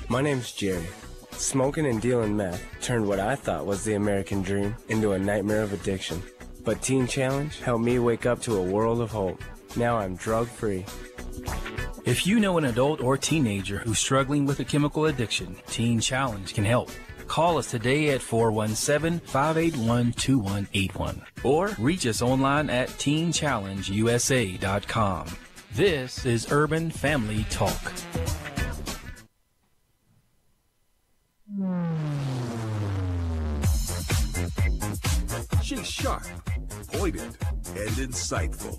My name's Jerry. Smoking and dealing meth turned what I thought was the American dream into a nightmare of addiction. But Teen Challenge helped me wake up to a world of hope. Now I'm drug-free. If you know an adult or teenager who's struggling with a chemical addiction, Teen Challenge can help. Call us today at 417-581-2181 or reach us online at teenchallengeusa.com. This is Urban Family Talk. She's sharp, pointed, and insightful.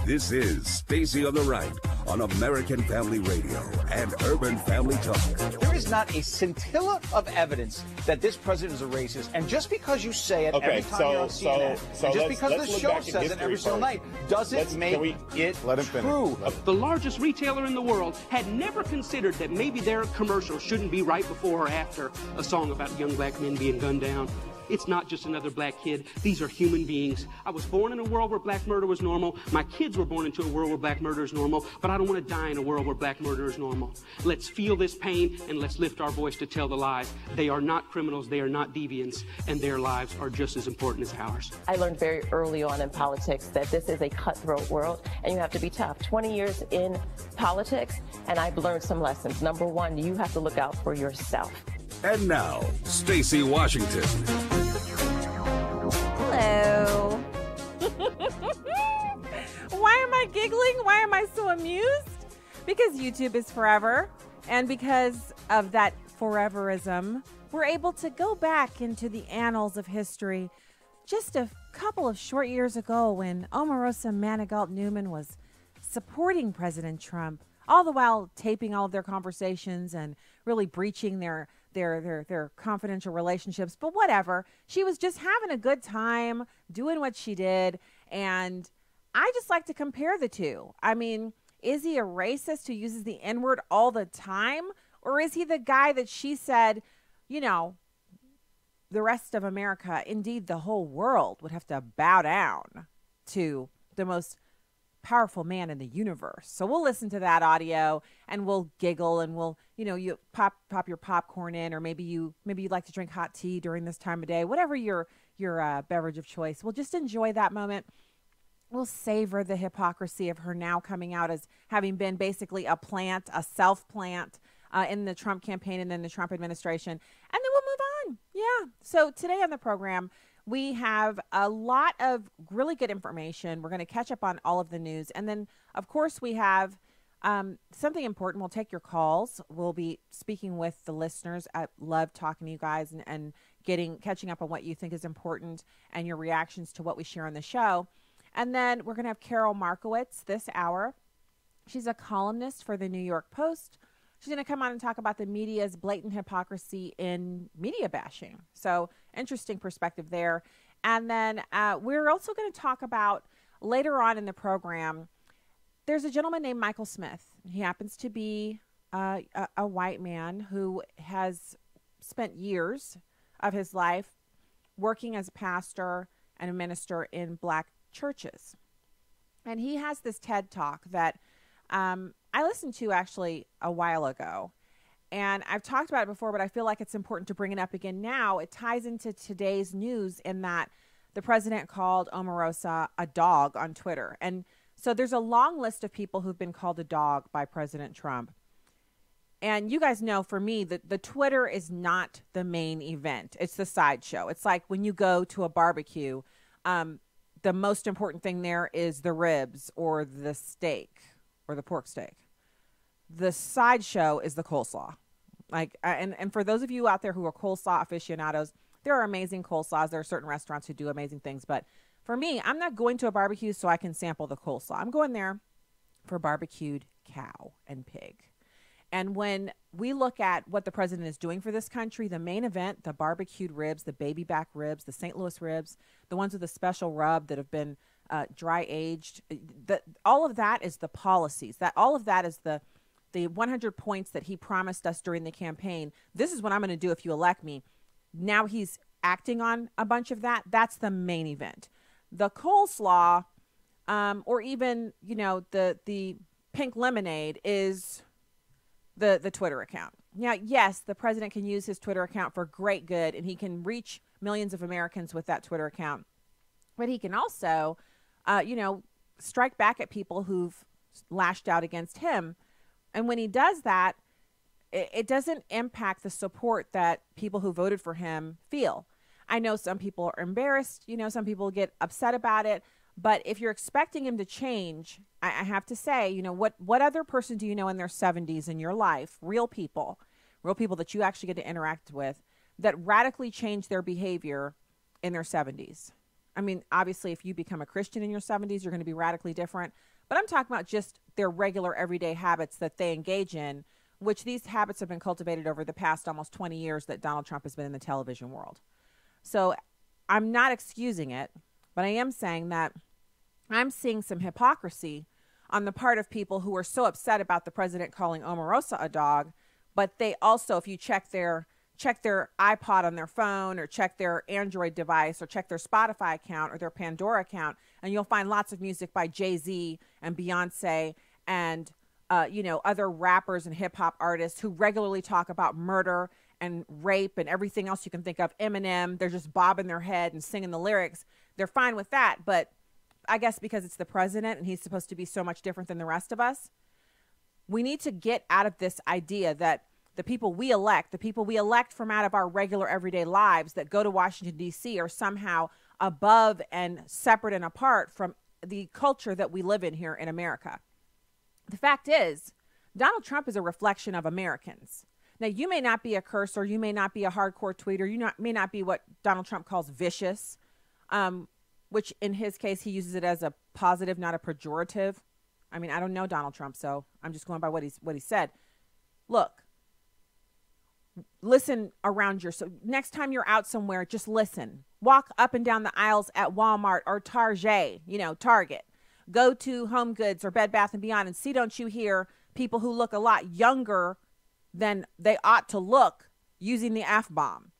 This is Stacy on the Right on American Family Radio and Urban Family Talk. There is not a scintilla of evidence that this president is a racist, and just because you say it every time you're on CNN, and just because the show says it every single night, doesn't make it true. The largest retailer in the world had never considered that maybe their commercial shouldn't be right before or after a song about young black men being gunned down. It's not just another black kid. These are human beings. I was born in a world where black murder was normal. My kids were born into a world where black murder is normal, but I don't want to die in a world where black murder is normal. Let's feel this pain and let's lift our voice to tell the lies. They are not criminals, they are not deviants, and their lives are just as important as ours. I learned very early on in politics that this is a cutthroat world and you have to be tough. 20 years in politics and I've learned some lessons. Number one, you have to look out for yourself. And now, Stacy Washington. Hello. Why am I giggling? Why am I so amused? Because YouTube is forever. And because of that foreverism, we're able to go back into the annals of history just a couple of short years ago when Omarosa Manigault Newman was supporting President Trump, all the while taping all of their conversations and really breaching their confidential relationships. But whatever, she was just having a good time doing what she did. And I just like to compare the two. I mean, is he a racist who uses the N-word all the time? Or is he the guy that she said, you know, the rest of America, indeed the whole world, would have to bow down to the most powerful man in the universe? So we'll listen to that audio and we'll giggle and we'll, you know, you pop your popcorn in, or maybe you like to drink hot tea during this time of day, whatever your beverage of choice. We'll just enjoy that moment. We'll savor the hypocrisy of her now coming out as having been basically a self plant in the Trump campaign and then the Trump administration. And then we'll move on. Yeah. So today on the program, we have a lot of really good information. We're going to catch up on all of the news. And then, of course, we have something important. We'll take your calls. We'll be speaking with the listeners. I love talking to you guys and catching up on what you think is important and your reactions to what we share on the show. And then we're going to have Karol Markowitz this hour. She's a columnist for the New York Post. She's going to come on and talk about the media's blatant hypocrisy in media bashing. So interesting perspective there. And then we're also going to talk about later on in the program, there's a gentleman named Michael Smith. He happens to be a white man who has spent years of his life working as a pastor and a minister in black churches. And he has this TED Talk that I listened to actually a while ago, and I've talked about it before, but I feel like it's important to bring it up again now. It ties into today's news in that the president called Omarosa a dog on Twitter. And so there's a long list of people who've been called a dog by President Trump. And you guys know, for me, the Twitter is not the main event. It's the sideshow. It's like when you go to a barbecue, the most important thing there is the ribs or the steak or the pork steak. The sideshow is the coleslaw. And for those of you out there who are coleslaw aficionados, there are amazing coleslaws. There are certain restaurants who do amazing things. But for me, I'm not going to a barbecue so I can sample the coleslaw. I'm going there for barbecued cow and pig. And when we look at what the president is doing for this country, the main event, the barbecued ribs, the baby back ribs, the St. Louis ribs, the ones with a special rub that have been dry aged, all of that is the policies. All of that is the 100 points that he promised us during the campaign. This is what I'm going to do if you elect me. Now he's acting on a bunch of that. That's the main event. The coleslaw, or even, the pink lemonade is the Twitter account. Now, yes, the president can use his Twitter account for great good, and he can reach millions of Americans with that Twitter account. But he can also, strike back at people who've lashed out against him. And when he does that, it doesn't impact the support that people who voted for him feel. I know some people are embarrassed. Some people get upset about it. But if you're expecting him to change, I have to say, what other person do you know in their 70s in your life, real people that you actually get to interact with, that radically change their behavior in their 70s? I mean, obviously, if you become a Christian in your 70s, you're going to be radically different. But I'm talking about just their regular everyday habits that they engage in, which these habits have been cultivated over the past almost 20 years that Donald Trump has been in the television world. So I'm not excusing it, but I am saying that I'm seeing some hypocrisy on the part of people who are so upset about the president calling Omarosa a dog, but they also, if you check their iPod on their phone or check their Android device or check their Spotify account or their Pandora account, and you'll find lots of music by Jay-Z and Beyonce and other rappers and hip hop artists who regularly talk about murder and rape and everything else you can think of. Eminem, they're just bobbing their head and singing the lyrics. They're fine with that. But I guess because it's the president and he's supposed to be so much different than the rest of us, we need to get out of this idea that the people we elect from out of our regular everyday lives that go to Washington, D.C. are somehow above and separate and apart from the culture that we live in here in America. The fact is, Donald Trump is a reflection of Americans. Now, you may not be a cursor, you may not be a hardcore tweeter, may not be what Donald Trump calls vicious, which in his case, he uses it as a positive, not a pejorative. I mean, I don't know Donald Trump, so I'm just going by what he said. Look, listen around so next time you're out somewhere, just listen. Walk up and down the aisles at Walmart or Target. Go to Home Goods or Bed Bath & Beyond and see, don't you hear people who look a lot younger than they ought to look using the F-bomb.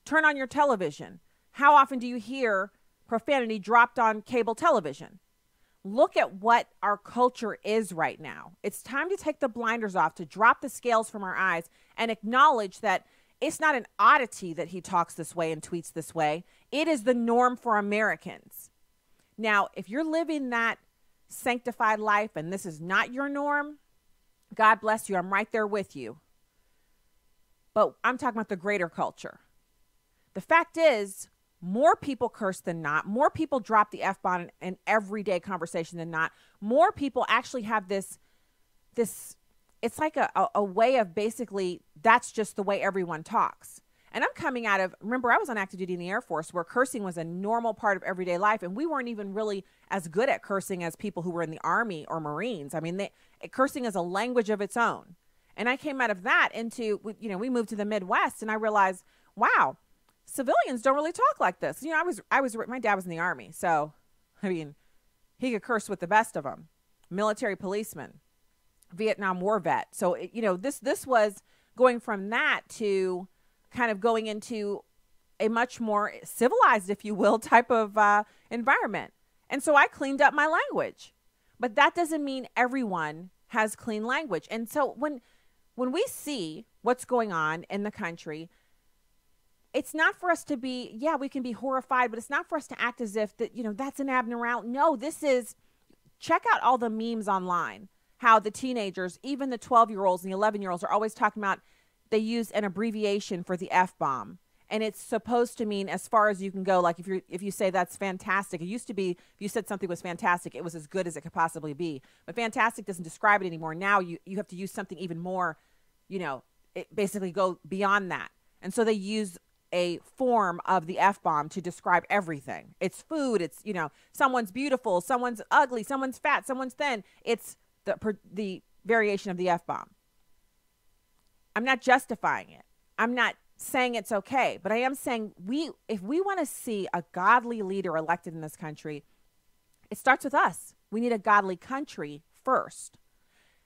Turn on your television. How often do you hear profanity dropped on cable television? Look at what our culture is right now. It's time to take the blinders off, to drop the scales from our eyes and acknowledge that it's not an oddity that he talks this way and tweets this way. It is the norm for Americans. Now, if you're living that sanctified life and this is not your norm, God bless you. I'm right there with you. But I'm talking about the greater culture. The fact is, more people curse than not. More people drop the F-bomb in everyday conversation than not. More people actually have this it's like a way of basically, that's just the way everyone talks. And I'm coming out of, remember, I was on active duty in the Air Force where cursing was a normal part of everyday life. And we weren't even really as good at cursing as people who were in the Army or Marines. I mean, cursing is a language of its own. And I came out of that into, we moved to the Midwest and I realized, wow, civilians don't really talk like this. My dad was in the Army. So, I mean, he could curse with the best of them. Military policeman, Vietnam War vet. So, this was going from that to kind of going into a much more civilized, if you will, type of environment. And so I cleaned up my language. But that doesn't mean everyone has clean language. And so when we see what's going on in the country, it's not for us to be, we can be horrified, but it's not for us to act as if that's an abnormality. No, check out all the memes online, how the teenagers, even the 12-year-olds and the 11-year-olds are always talking about, they use an abbreviation for the F-bomb. And it's supposed to mean as far as you can go. Like if you say that's fantastic, it used to be, if you said something was fantastic, it was as good as it could possibly be. But fantastic doesn't describe it anymore. Now you have to use something even more, it basically go beyond that. And so they use a form of the F-bomb to describe everything. It's food. It's, someone's beautiful, someone's ugly, someone's fat, someone's thin. It's the variation of the F-bomb. I'm not justifying it. I'm not saying it's okay, but I am saying if we want to see a godly leader elected in this country, it starts with us. We need a godly country first.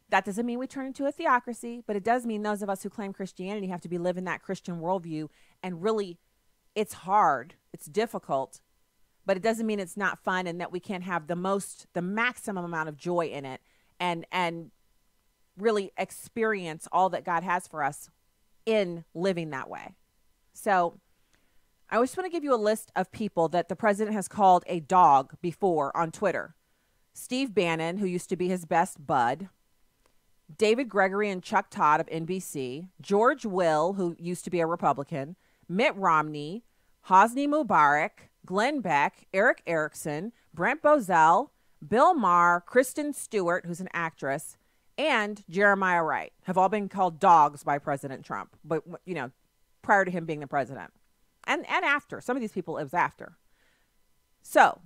That doesn't mean we turn into a theocracy, but it does mean those of us who claim Christianity have to be living that Christian worldview. And really, it's hard, it's difficult, but it doesn't mean it's not fun and that we can't have the maximum amount of joy in it and really experience all that God has for us in living that way. So I just want to give you a list of people that the president has called a dog before on Twitter. Steve Bannon, who used to be his best bud. David Gregory and Chuck Todd of NBC. George Will, who used to be a Republican. Mitt Romney. Hosni Mubarak. Glenn Beck. Eric Erickson. Brent Bozell. Bill Maher. Kristen Stewart, who's an actress. And Jeremiah Wright have all been called dogs by President Trump. But, you know, prior to him being the president. And after. Some of these people, it was after. So,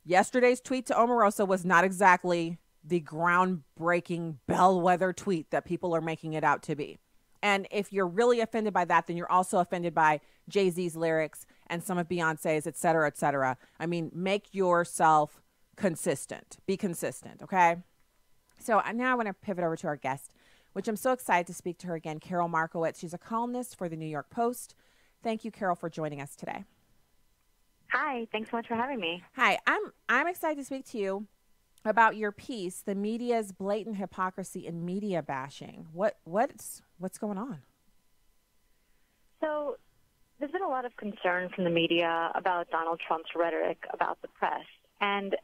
yesterday's tweet to Omarosa was not exactly the groundbreaking bellwether tweet that people are making it out to be. And if you're really offended by that, then you're also offended by Jay-Z's lyrics and some of Beyonce's, et cetera, et cetera. I mean, make yourself consistent. Be consistent, okay? So now I want to pivot over to our guest, which I'm so excited to speak to her again, Karol Markowitz. She's a columnist for the New York Post. Thank you, Karol, for joining us today. Hi, thanks so much for having me. Hi, I'm excited to speak to you about your piece, The Media's Blatant Hypocrisy in Media Bashing. What's going on? So there's been a lot of concern from the media about Donald Trump's rhetoric about the press. And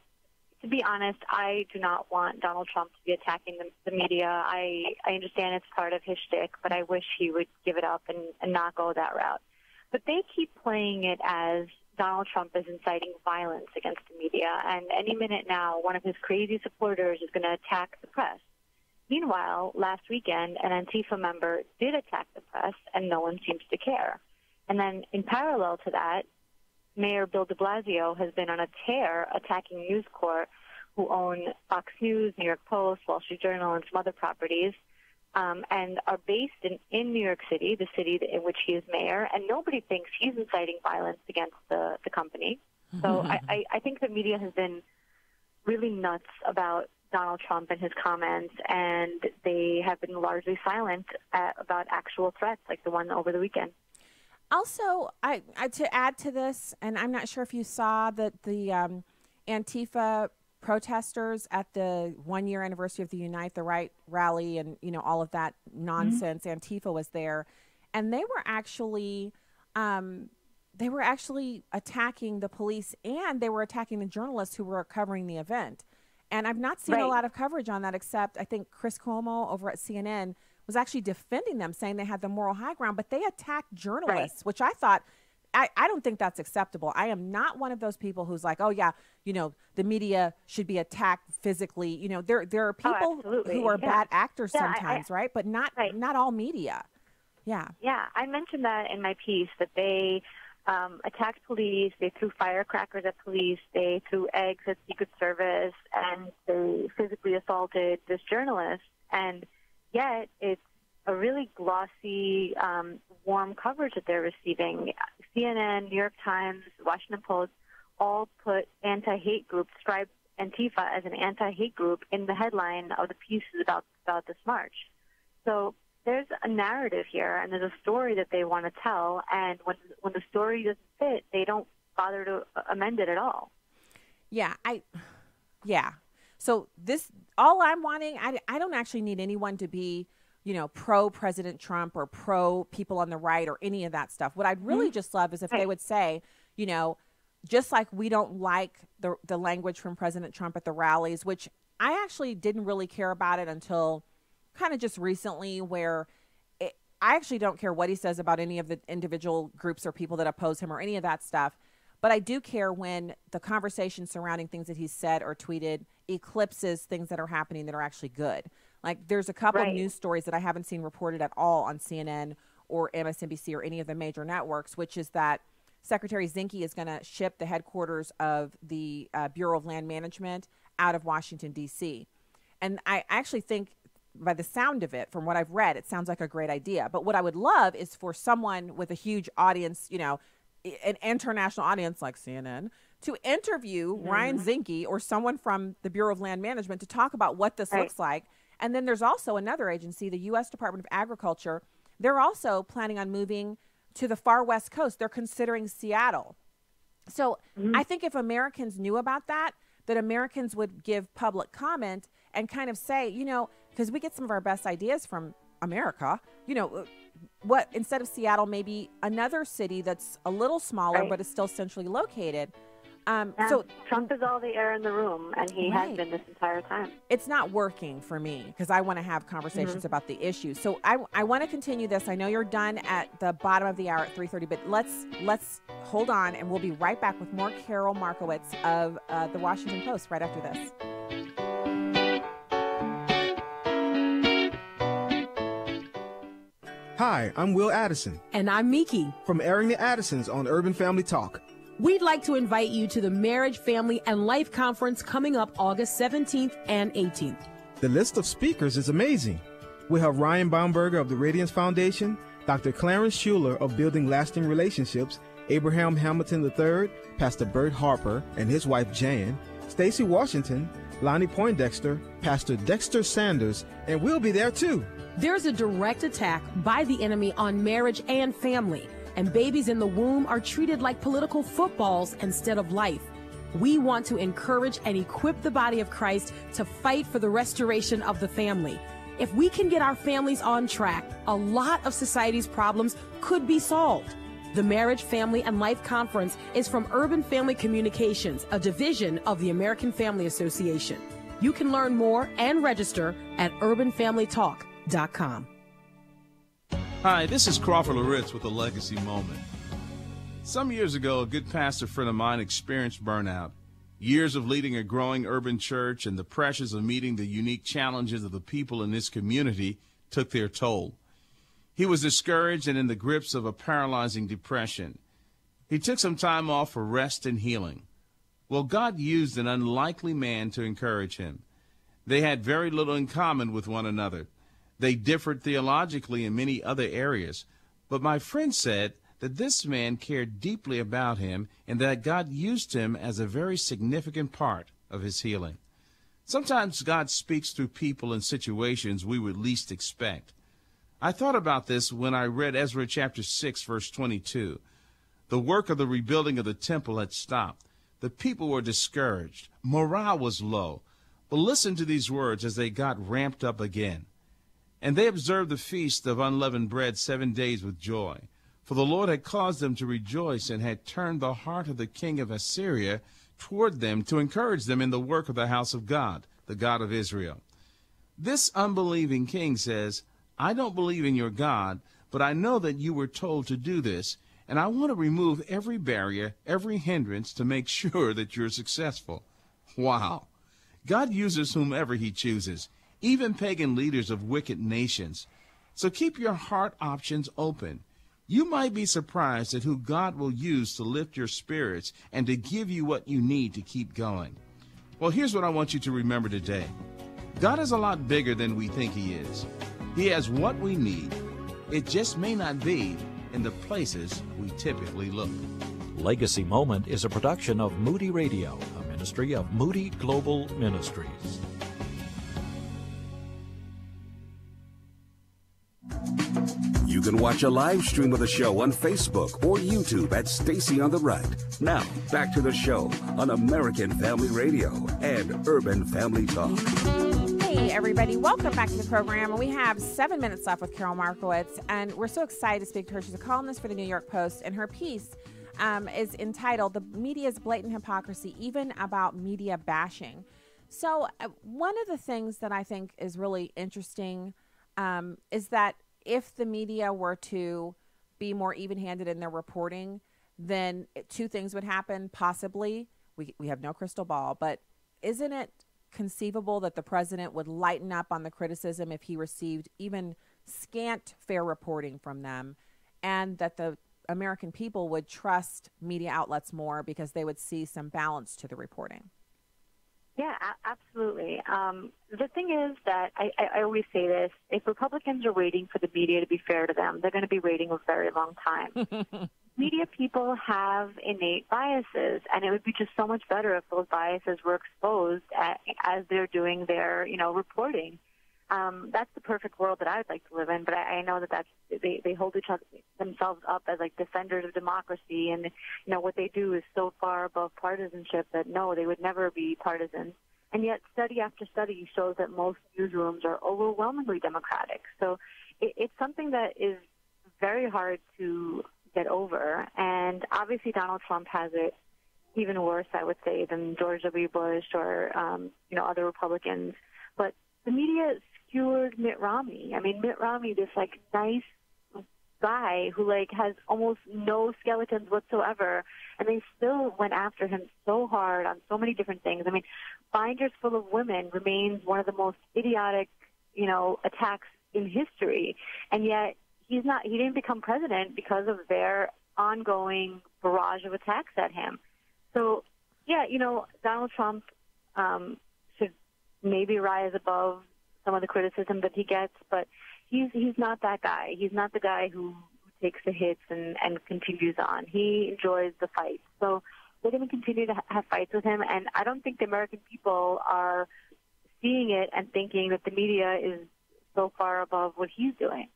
to be honest, I do not want Donald Trump to be attacking the media. I understand it's part of his shtick, but I wish he would give it up and not go that route. But they keep playing it as Donald Trump is inciting violence against the media, and any minute now, one of his crazy supporters is going to attack the press. Meanwhile, last weekend, an Antifa member did attack the press, and no one seems to care. And then in parallel to that, Mayor Bill de Blasio has been on a tear attacking News Corp, who own Fox News, New York Post, Wall Street Journal, and some other properties, and are based in New York City, the city in which he is mayor, and nobody thinks he's inciting violence against the company. So I think the media has been really nuts about Donald Trump and his comments, and they have been largely silent about actual threats like the one over the weekend. Also, I to add to this, and I'm not sure if you saw that the Antifa protesters at the 1-year anniversary of the Unite the Right rally and, you know, all of that nonsense, Antifa was there, and they were actually attacking the police, and they were attacking the journalists who were covering the event. And I've not seen a lot of coverage on that, except I think Chris Cuomo over at CNN was actually defending them, saying they had the moral high ground, but they attacked journalists, which I thought, I don't think that's acceptable. I am not one of those people who's like, oh yeah, you know, the media should be attacked physically. You know, there are people who are bad actors sometimes, right? But not all media. Yeah. Yeah, I mentioned that in my piece, that they attacked police, they threw firecrackers at police, they threw eggs at Secret Service, and they physically assaulted this journalist. And yet it's a really glossy, warm coverage that they're receiving. CNN, New York Times, Washington Post all put anti-hate groups, describe Antifa as an anti-hate group in the headline of the pieces about this march. So there's a narrative here, and there's a story that they want to tell, and when the story doesn't fit, they don't bother to amend it at all. Yeah, So this, all I'm wanting, I don't actually need anyone to be, you know, pro-President Trump or pro-people on the right or any of that stuff. What I'd really just love is if they would say, you know, just like we don't like the language from President Trump at the rallies, which I actually didn't really care about it until kind of just recently, where I actually don't care what he says about any of the individual groups or people that oppose him or any of that stuff. But I do care when the conversation surrounding things that he's said or tweeted eclipses things that are happening that are actually good. Like there's a couple of news stories that I haven't seen reported at all on CNN or MSNBC or any of the major networks, which is that Secretary Zinke is going to ship the headquarters of the Bureau of Land Management out of Washington, D.C. And I actually think, by the sound of it, from what I've read, it sounds like a great idea. But what I would love is for someone with a huge audience, you know, an international audience like CNN, to interview Ryan Zinke or someone from the Bureau of Land Management to talk about what this looks like. And then there's also another agency, the U.S. Department of Agriculture. They're also planning on moving to the far West Coast. They're considering Seattle. So I think if Americans knew about that, that Americans would give public comment and kind of say, you know, because we get some of our best ideas from America. Instead of Seattle, maybe another city that's a little smaller, but is still centrally located. So Trump is all the air in the room, and he has been this entire time. It's not working for me because I want to have conversations about the issues. So I want to continue this. I know you're done at the bottom of the hour at 3:30, but let's hold on, and we'll be right back with more Karol Markowitz of the Washington Post right after this. Hi, I'm Will Addison. And I'm Miki. From Airing the Addisons on Urban Family Talk. We'd like to invite you to the Marriage, Family, and Life Conference coming up August 17th and 18th. The list of speakers is amazing. We have Ryan Baumberger of the Radiance Foundation, Dr. Clarence Schuler of Building Lasting Relationships, Abraham Hamilton III, Pastor Bert Harper and his wife Jan, Stacy Washington, Lonnie Poindexter, Pastor Dexter Sanders, and we'll be there too. There's a direct attack by the enemy on marriage and family, and babies in the womb are treated like political footballs instead of life. We want to encourage and equip the body of Christ to fight for the restoration of the family. If we can get our families on track, a lot of society's problems could be solved. The Marriage, Family, and Life Conference is from Urban Family Communications, a division of the American Family Association. You can learn more and register at urbanfamilytalk.com. Hi, this is Crawford Loritz with a Legacy Moment. Some years ago, a good pastor friend of mine experienced burnout. Years of leading a growing urban church and the pressures of meeting the unique challenges of the people in this community took their toll. He was discouraged and in the grips of a paralyzing depression. He took some time off for rest and healing. Well, God used an unlikely man to encourage him. They had very little in common with one another. They differed theologically in many other areas. But my friend said that this man cared deeply about him and that God used him as a very significant part of his healing. Sometimes God speaks through people in situations we would least expect. I thought about this when I read Ezra chapter 6, verse 22. The work of the rebuilding of the temple had stopped. The people were discouraged. Morale was low. But listen to these words as they got ramped up again. And they observed the feast of unleavened bread 7 days with joy. For the Lord had caused them to rejoice and had turned the heart of the king of Assyria toward them to encourage them in the work of the house of God, the God of Israel. This unbelieving king says, I don't believe in your God, but I know that you were told to do this, and I want to remove every barrier, every hindrance to make sure that you're successful. Wow. God uses whomever he chooses, even pagan leaders of wicked nations. So keep your heart options open. You might be surprised at who God will use to lift your spirits and to give you what you need to keep going. Well, here's what I want you to remember today. God is a lot bigger than we think he is. He has what we need. It just may not be in the places we typically look. Legacy Moment is a production of Moody Radio, a ministry of Moody Global Ministries. You can watch a live stream of the show on Facebook or YouTube at Stacy on the Right. Now, back to the show on American Family Radio and Urban Family Talk. Hey, everybody. Welcome back to the program. We have 7 minutes left with Karol Markowitz, and we're so excited to speak to her. She's a columnist for the New York Post, and her piece is entitled The Media's Blatant Hypocrisy, Even About Media Bashing. So one of the things that I think is really interesting is that if the media were to be more even-handed in their reporting, then two things would happen, possibly. We have no crystal ball, but isn't it conceivable that the president would lighten up on the criticism if he received even scant fair reporting from them, and that the American people would trust media outlets more because they would see some balance to the reporting? Yeah, absolutely. The thing is that I always say this, if Republicans are waiting for the media to be fair to them, they're going to be waiting a very long time. Media people have innate biases, and it would be just so much better if those biases were exposed as they're doing their, reporting. That's the perfect world that I would like to live in, but I know that they hold themselves up as like defenders of democracy, and what they do is so far above partisanship that no, they would never be partisan. And yet study after study shows that most newsrooms are overwhelmingly Democratic. So it's something that is very hard to get over. And obviously Donald Trump has it even worse, I would say, than George W. Bush or, other Republicans. But the media skewered Mitt Romney. I mean, Mitt Romney, this, nice guy who, has almost no skeletons whatsoever, and they still went after him so hard on so many different things. I mean, Binders Full of Women remains one of the most idiotic, attacks in history, and yet he didn't become president because of their ongoing barrage of attacks at him. So, yeah, Donald Trump should maybe rise above some of the criticism that he gets, but he's not that guy. He's not the guy who takes the hits and continues on. He enjoys the fight. So they're going to continue to have fights with him, and I don't think the American people are seeing it and thinking that the media is so far above what he's doing.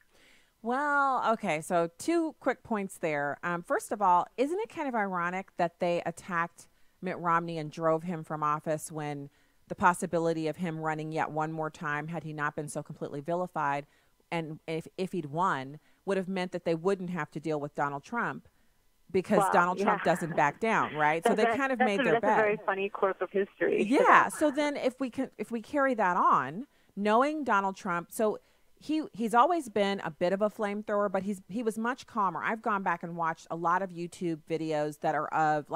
Well, okay, so 2 quick points there. First of all, isn't it kind of ironic that they attacked Mitt Romney and drove him from office when the possibility of him running yet one more time, had he not been so completely vilified, and if he'd won, would have meant that they wouldn't have to deal with Donald Trump because Donald Trump doesn't back down, right? So they kind of made their bet. That's a very funny quirk of history. Yeah, so then if we carry that on, knowing Donald Trump, so he's always been a bit of a flamethrower, but he was much calmer. I've gone back and watched a lot of YouTube videos that are of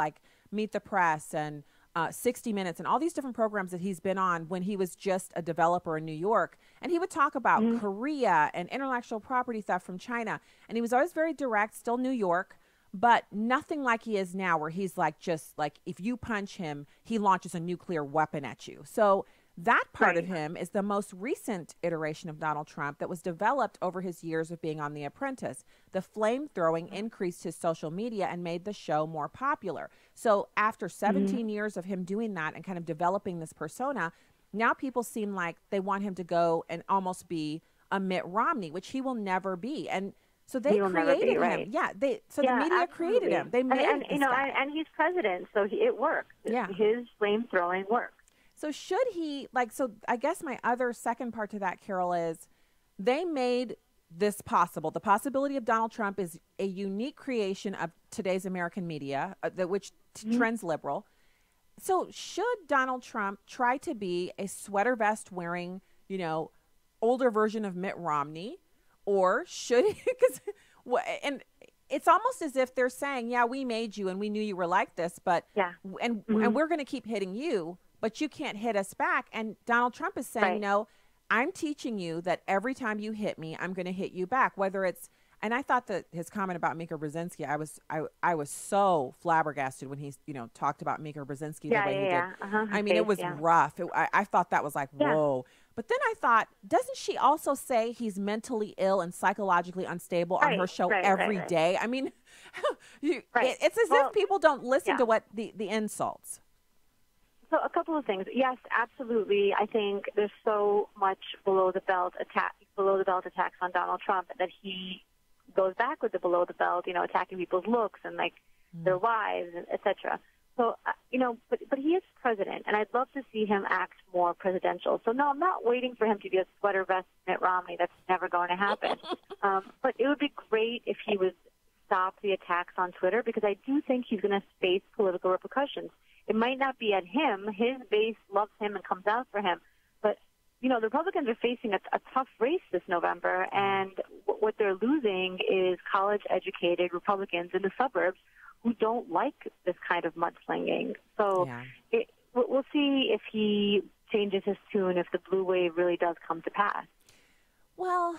Meet the Press and 60 Minutes and all these different programs that he's been on when he was just a developer in New York. And he would talk about Korea and intellectual property theft from China. And he was always very direct, still New York, but nothing like he is now where he's if you punch him, he launches a nuclear weapon at you. So that part of him is the most recent iteration of Donald Trump that was developed over his years of being on The Apprentice. The flame-throwing increased his social media and made the show more popular. So after 17 years of him doing that and kind of developing this persona, now people seem like they want him to go and almost be a Mitt Romney, which he will never be. And so they created him. Yeah, the media created him. They made him and he's president, so it works. Yeah. His flame-throwing works. So should he, so I guess my other second part to that, Carol, is they made this possible. The possibility of Donald Trump is a unique creation of today's American media, which trends liberal. So should Donald Trump try to be a sweater vest wearing, older version of Mitt Romney, or should he, and it's almost as if they're saying, yeah, we made you and we knew you were like this, but, and we're going to keep hitting you, but you can't hit us back. And Donald Trump is saying, no, I'm teaching you that every time you hit me, I'm going to hit you back, whether it's, and I thought that his comment about Mika Brzezinski, I was so flabbergasted when he, talked about Mika Brzezinski the way he did. I mean, it was rough. I thought that was whoa. But then I thought, doesn't she also say he's mentally ill and psychologically unstable on her show every day? I mean, it's as if people don't listen to what the insults. So a couple of things. Yes, absolutely. I think there's so much below the belt attacks on Donald Trump that he goes back with the below the belt, attacking people's looks and their wives, etc. So, but he is president, and I'd love to see him act more presidential. So no, I'm not waiting for him to be a sweater vest Mitt Romney. That's never going to happen. But it would be great if he would stop the attacks on Twitter, because I do think he's going to face political repercussions. It might not be at him. His base loves him and comes out for him. But, the Republicans are facing a tough race this November, and what they're losing is college-educated Republicans in the suburbs who don't like this kind of mudslinging. So we'll see if he changes his tune, if the blue wave really does come to pass. Well,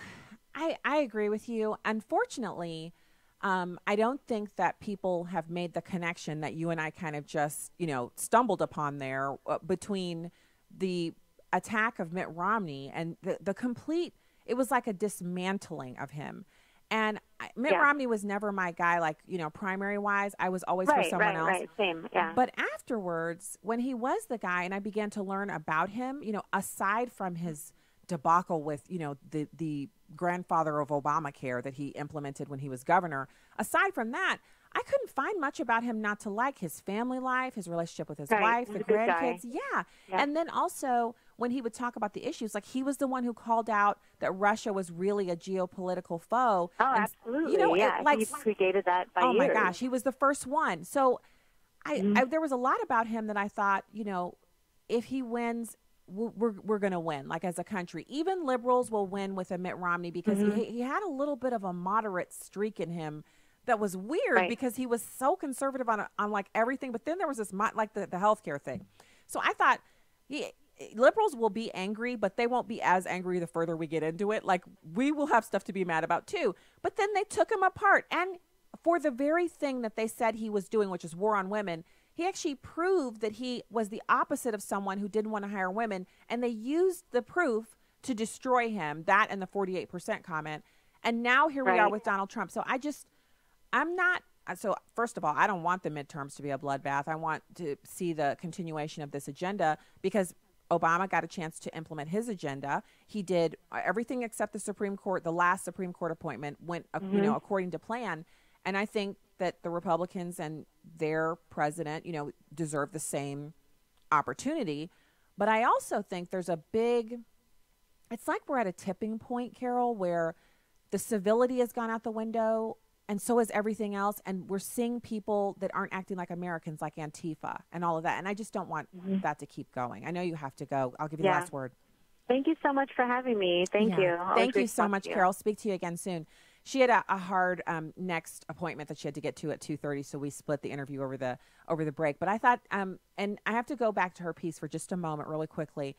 I agree with you. Unfortunately, I don't think that people have made the connection that you and I kind of just, stumbled upon there between the attack of Mitt Romney and the complete, it was like a dismantling of him. And Mitt Romney was never my guy, primary wise. I was always for someone else. Right, same, yeah. But afterwards, when he was the guy and I began to learn about him, aside from his debacle with, the grandfather of Obamacare that he implemented when he was governor. Aside from that, I couldn't find much about him not to like. His family life, his relationship with his wife, the grandkids. Yeah. And then also when he would talk about the issues, like he was the one who called out that Russia was really a geopolitical foe. Oh, and, absolutely. You know, he predated that by years. Oh my gosh, he was the first one. So there was a lot about him that I thought, you know, if he wins, we're going to win, like as a country. Even liberals will win with a Mitt Romney because he had a little bit of a moderate streak in him that was weird because he was so conservative on like everything. But then there was this like the healthcare thing. So I thought liberals will be angry, but they won't be as angry the further we get into it. Like we will have stuff to be mad about too. But then they took him apart. And for the very thing that they said he was doing, which is war on women, he actually proved that he was the opposite of someone who didn't want to hire women. And they used the proof to destroy him, that and the 48% comment. And now here we are with Donald Trump. So so first of all, I don't want the midterms to be a bloodbath. I want to see the continuation of this agenda because Obama got a chance to implement his agenda. He did everything except the Supreme Court. The last Supreme Court appointment went, you know, according to plan. And I think that the Republicans and their president, you know, deserve the same opportunity. But I also think there's it's like we're at a tipping point, Carol, where the civility has gone out the window. And so is everything else. And we're seeing people that aren't acting like Americans, like Antifa and all of that. And I just don't want that to keep going. I know you have to go. I'll give you the last word. Thank you so much for having me. Thank you. Thank you so much, Carol. Speak to you again soon. She had a hard next appointment that she had to get to at 2:30, so we split the interview over the break. But I thought, and I have to go back to her piece for just a moment really quickly.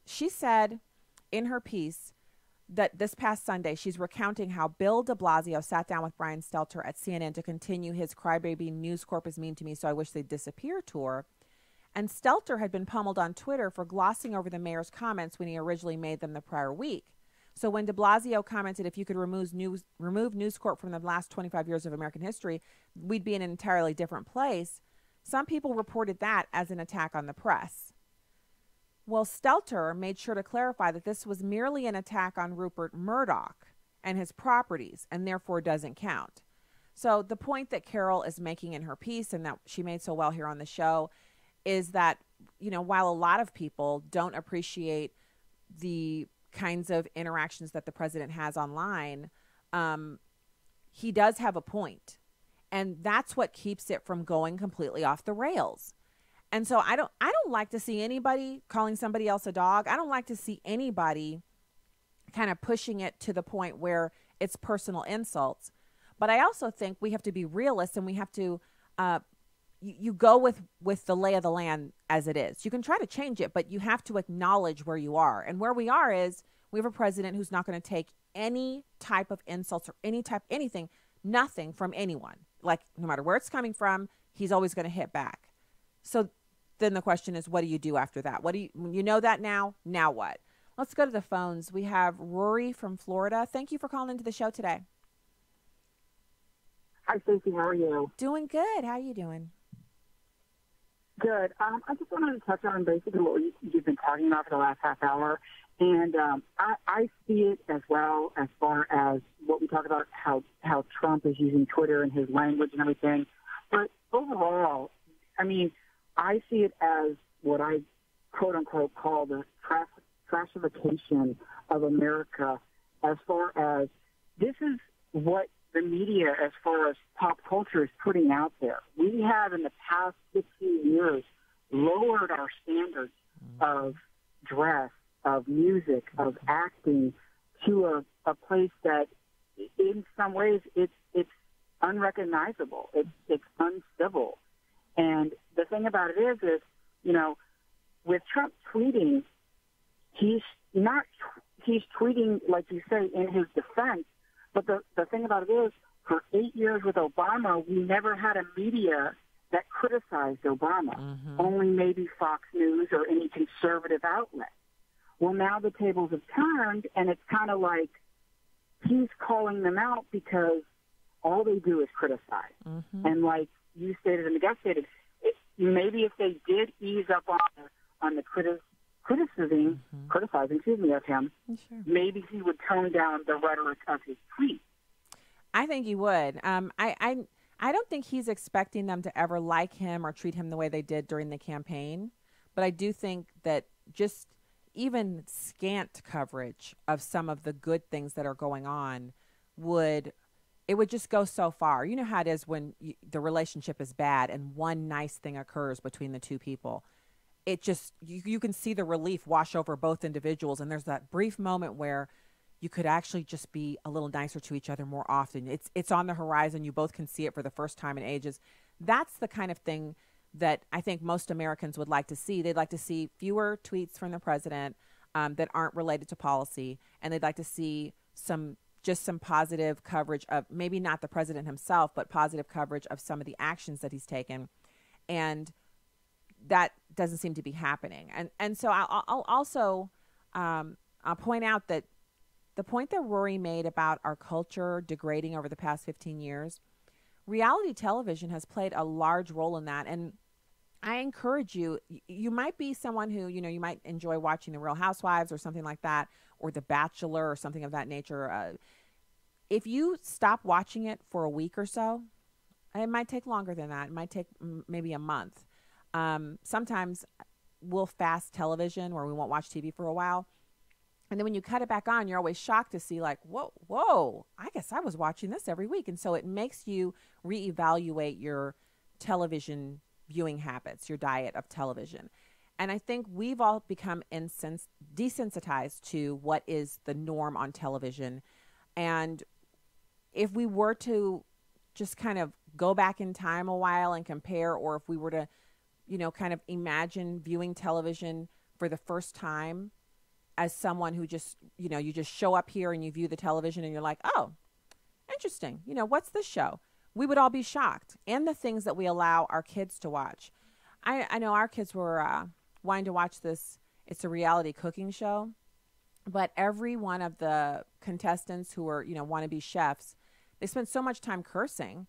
She said in her piece that this past Sunday, she's recounting how Bill de Blasio sat down with Brian Stelter at CNN to continue his Crybaby News Corp is mean to me, so I wish they'd disappear tour. And Stelter had been pummeled on Twitter for glossing over the mayor's comments when he originally made them the prior week. So when de Blasio commented, if you could remove News Corp from the last 25 years of American history, we'd be in an entirely different place. Some people reported that as an attack on the press. Well, Stelter made sure to clarify that this was merely an attack on Rupert Murdoch and his properties, and therefore doesn't count. So the point that Carol is making in her piece, and that she made so well here on the show, is that, you know, while a lot of people don't appreciate the kinds of interactions that the president has online, he does have a point. And that's what keeps it from going completely off the rails. And so I don't like to see anybody calling somebody else a dog. I don't like to see anybody kind of pushing it to the point where it's personal insults. But I also think we have to be realists, and we have to you go with the lay of the land as it is. You can try to change it, but you have to acknowledge where you are. And where we are is we have a president who's not going to take any type of insults or nothing from anyone. Like, no matter where it's coming from, he's always going to hit back. So then the question is, what do you do after that? When you know that now what? Let's go to the phones. We have Rory from Florida. Thank you for calling into the show today. Hi, Stacey. How are you? Doing good. How are you doing? Good. I just wanted to touch on basically what you've been talking about for the last half hour. And I see it as well as far as what we talk about, how Trump is using Twitter and his language and everything. But overall, I mean, I see it as what I, quote unquote, call the trashification of America, as far as this is what the media, as far as pop culture, is putting out there. We have, in the past 15 years, lowered our standards of dress, of music, of acting, to a place that, in some ways, it's unrecognizable. It's uncivil. And the thing about it is, you know, with Trump tweeting, he's tweeting, like you say, in his defense. But the thing about it is, for 8 years with Obama, we never had a media that criticized Obama. Mm-hmm. Only maybe Fox News or any conservative outlet. Well, now the tables have turned, and it's kind of like he's calling them out because all they do is criticize. Mm-hmm. And like you stated and the guest stated, maybe if they did ease up on the criticizing of him, sure, maybe he would tone down the rhetoric of his tweet. I think he would. I don't think he's expecting them to ever like him or treat him the way they did during the campaign. But I do think that just even scant coverage of some of the good things that are going on would just go so far. You know how it is when the relationship is bad and one nice thing occurs between the two people. It just, you can see the relief wash over both individuals. And there's that brief moment where you could actually just be a little nicer to each other more often. It's on the horizon. You both can see it for the first time in ages. That's the kind of thing that I think most Americans would like to see. They'd like to see fewer tweets from the president that aren't related to policy. And they'd like to see some positive coverage of maybe not the president himself, but positive coverage of some of the actions that he's taken. And that doesn't seem to be happening. And so I'll also I'll point out that the point that Rory made about our culture degrading over the past 15 years, reality television has played a large role in that. And I encourage you, you might be someone who, you might enjoy watching The Real Housewives or something like that, or The Bachelor or something of that nature. If you stop watching it for a week or so, it might take longer than that. It might take maybe a month. Sometimes we'll fast television where we won't watch TV for a while. And then when you cut it back on, you're always shocked to see like, whoa, I guess I was watching this every week. And so it makes you reevaluate your television viewing habits, your diet of television. And I think we've all become desensitized to what is the norm on television. And if we were to just kind of go back in time a while and compare, or if we were to, kind of imagine viewing television for the first time as someone who just, you just show up here and you view the television and you're like, oh, interesting. What's this show? We would all be shocked. And the things that we allow our kids to watch. I know our kids were wanting to watch this. It's a reality cooking show. But every one of the contestants who were, wannabe chefs, they spent so much time cursing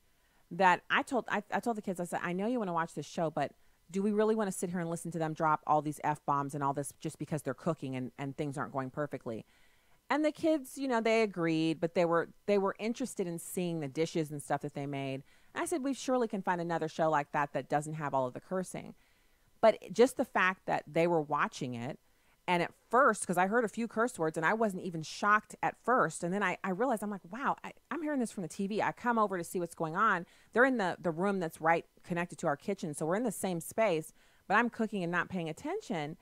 that I told the kids, I said, I know you want to watch this show, but do we really want to sit here and listen to them drop all these F-bombs and all this just because they're cooking and things aren't going perfectly? And the kids, they agreed, but they were interested in seeing the dishes and stuff that they made. And I said, we surely can find another show like that doesn't have all of the cursing. But just the fact that they were watching it, and at first, because I heard a few curse words and I wasn't even shocked at first. And then I realized, I'm like, wow, I'm hearing this from the TV. I come over to see what's going on. They're in the room that's right connected to our kitchen. So we're in the same space, but I'm cooking and not paying attention.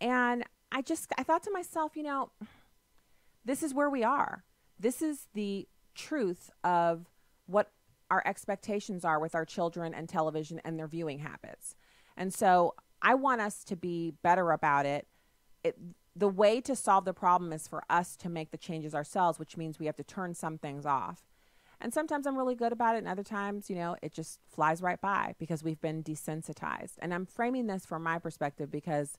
And I thought to myself, this is where we are. This is the truth of what our expectations are with our children and television and their viewing habits. And so I want us to be better about it. The way to solve the problem is for us to make the changes ourselves, which means we have to turn some things off. And sometimes I'm really good about it, and other times, it just flies right by because we've been desensitized. And I'm framing this from my perspective because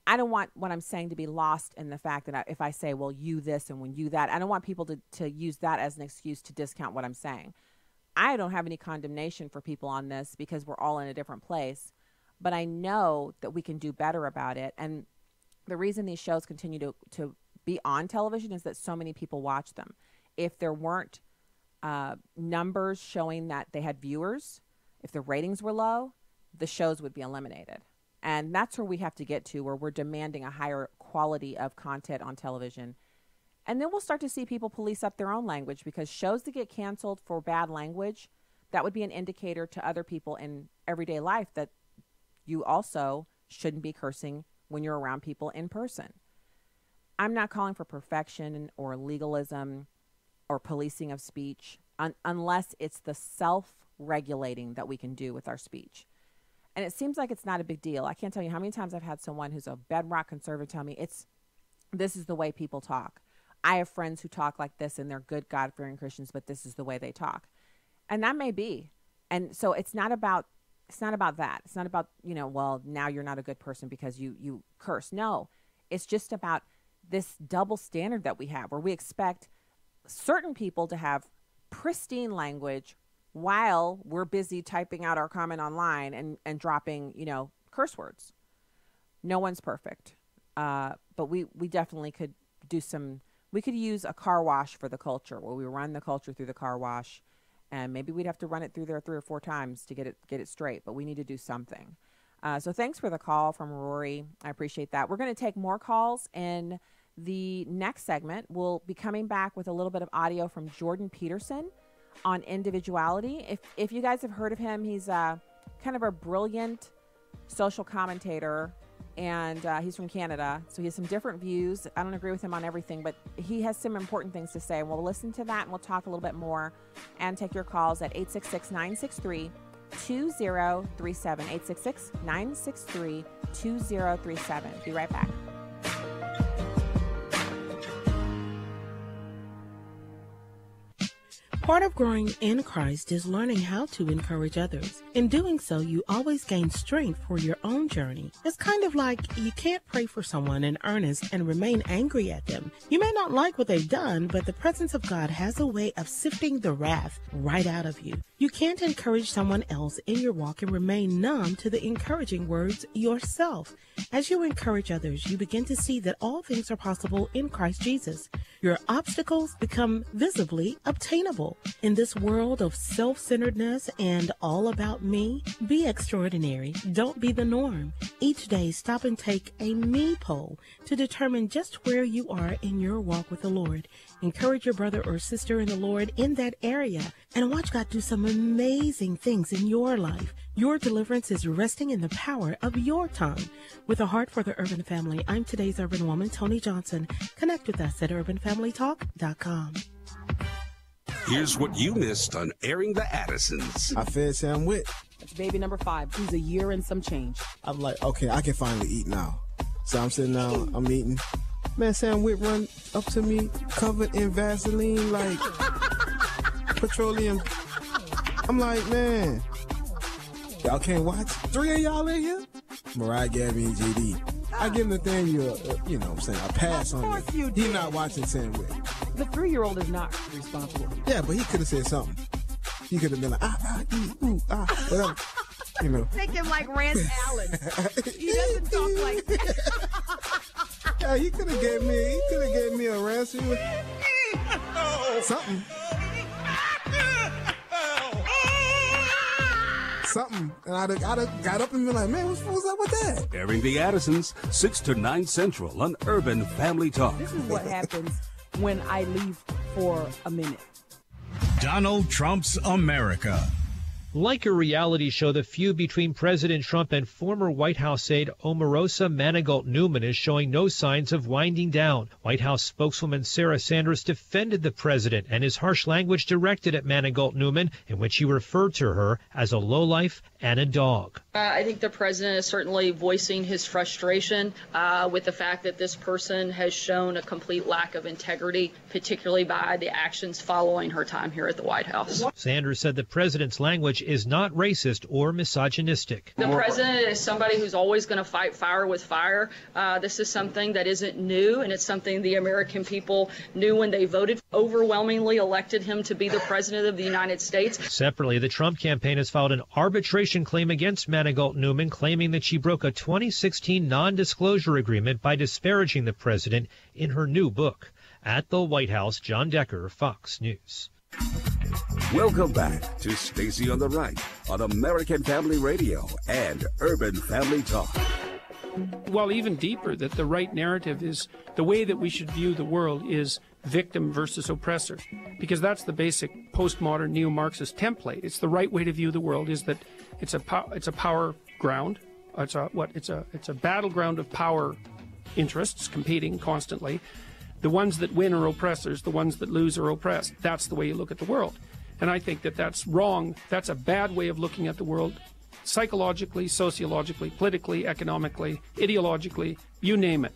I don't want what I'm saying to be lost in the fact that if I say, well, you this and when you that, I don't want people to use that as an excuse to discount what I'm saying. I don't have any condemnation for people on this because we're all in a different place. But I know that we can do better about it. And the reason these shows continue to be on television is that so many people watch them. If there weren't numbers showing that they had viewers, if the ratings were low, the shows would be eliminated. And that's where we have to get to, where we're demanding a higher quality of content on television. And then we'll start to see people police up their own language, because shows that get canceled for bad language, that would be an indicator to other people in everyday life that you also shouldn't be cursing when you're around people in person. I'm not calling for perfection or legalism or policing of speech unless it's the self-regulating that we can do with our speech. And it seems like it's not a big deal. I can't tell you how many times I've had someone who's a bedrock conservative tell me this is the way people talk. I have friends who talk like this and they're good God-fearing Christians, but this is the way they talk. And that may be. And so it's not about that. It's not about, well, now you're not a good person because you curse. No, it's just about this double standard that we have, where we expect certain people to have pristine language while we're busy typing out our comment online and dropping, curse words. No one's perfect. But we definitely could we could use a car wash for the culture, where we run the culture through the car wash And maybe we'd have to run it through there 3 or 4 times to get it straight, but we need to do something. So thanks for the call from Rory. I appreciate that. We're going to take more calls in the next segment. We'll be coming back with a little bit of audio from Jordan Peterson on individuality. If you guys have heard of him, he's kind of a brilliant social commentator, and he's from Canada, so he has some different views. I don't agree with him on everything, but he has some important things to say. We'll listen to that, and we'll talk a little bit more and take your calls at 866-963-2037, 866-963-2037. Be right back. Part of growing in Christ is learning how to encourage others. In doing so, you always gain strength for your own journey. It's kind of like you can't pray for someone in earnest and remain angry at them. You may not like what they've done, but the presence of God has a way of sifting the wrath right out of you. You can't encourage someone else in your walk and remain numb to the encouraging words yourself. As you encourage others, you begin to see that all things are possible in Christ Jesus. Your obstacles become visibly obtainable. In this world of self-centeredness and all about me, be extraordinary. Don't be the norm. Each day, stop and take a me poll to determine just where you are in your walk with the Lord. Encourage your brother or sister in the Lord in that area and watch God do some amazing things in your life. Your deliverance is resting in the power of your tongue. With a heart for the urban family, I'm today's urban woman, Tony Johnson. Connect with us at urbanfamilytalk.com. Here's what you missed on Airing the Addisons. I fed Sam Witt. That's baby number 5. He's a year and some change. I'm like, okay, I can finally eat now. So I'm sitting down, I'm eating. Man, Sam Witt run up to me, covered in Vaseline, like petroleum. I'm like, man, y'all can't watch? 3 of y'all in here? Mariah, Gabby, and JD. I give Nathaniel, you know what I'm saying, a pass on it. He's not watching Sam Witt. The 3-year-old is not responsible. Yeah, but he could have said something. He could have been like, whatever. You know. Think him like Rance Allen. He doesn't talk like that. Yeah, he could have gave me a ransom. Something. Something. And I'd have got up and been like, man, what's up with that? Airing the Addisons, 6 to 9 Central on Urban Family Talk. This is what happens when I leave for a minute. Donald Trump's America. Like a reality show, the feud between President Trump and former White House aide Omarosa Manigault-Newman is showing no signs of winding down. White House spokeswoman Sarah Sanders defended the president and his harsh language directed at Manigault-Newman, in which he referred to her as a lowlife and a dog. I think the president is certainly voicing his frustration with the fact that this person has shown a complete lack of integrity, particularly by the actions following her time here at the White House. Sanders said the president's language is not racist or misogynistic. The president is somebody who's always going to fight fire with fire. This is something that isn't new, and it's something the American people knew when they voted, overwhelmingly elected him to be the president of the United States. Separately, the Trump campaign has filed an arbitration claim against Manigault-Newman, claiming that she broke a 2016 non-disclosure agreement by disparaging the president in her new book. At the White House, John Decker, Fox News. Welcome back to Stacy on the Right on American Family Radio and Urban Family Talk. Well, even deeper, that the right narrative is the way that we should view the world is victim versus oppressor, because that's the basic postmodern neo-Marxist template. It's the right way to view the world is that it's a power ground. It's a battleground of power interests competing constantly. The ones that win are oppressors. The ones that lose are oppressed. That's the way you look at the world. And I think that that's wrong. That's a bad way of looking at the world, psychologically, sociologically, politically, economically, ideologically, you name it.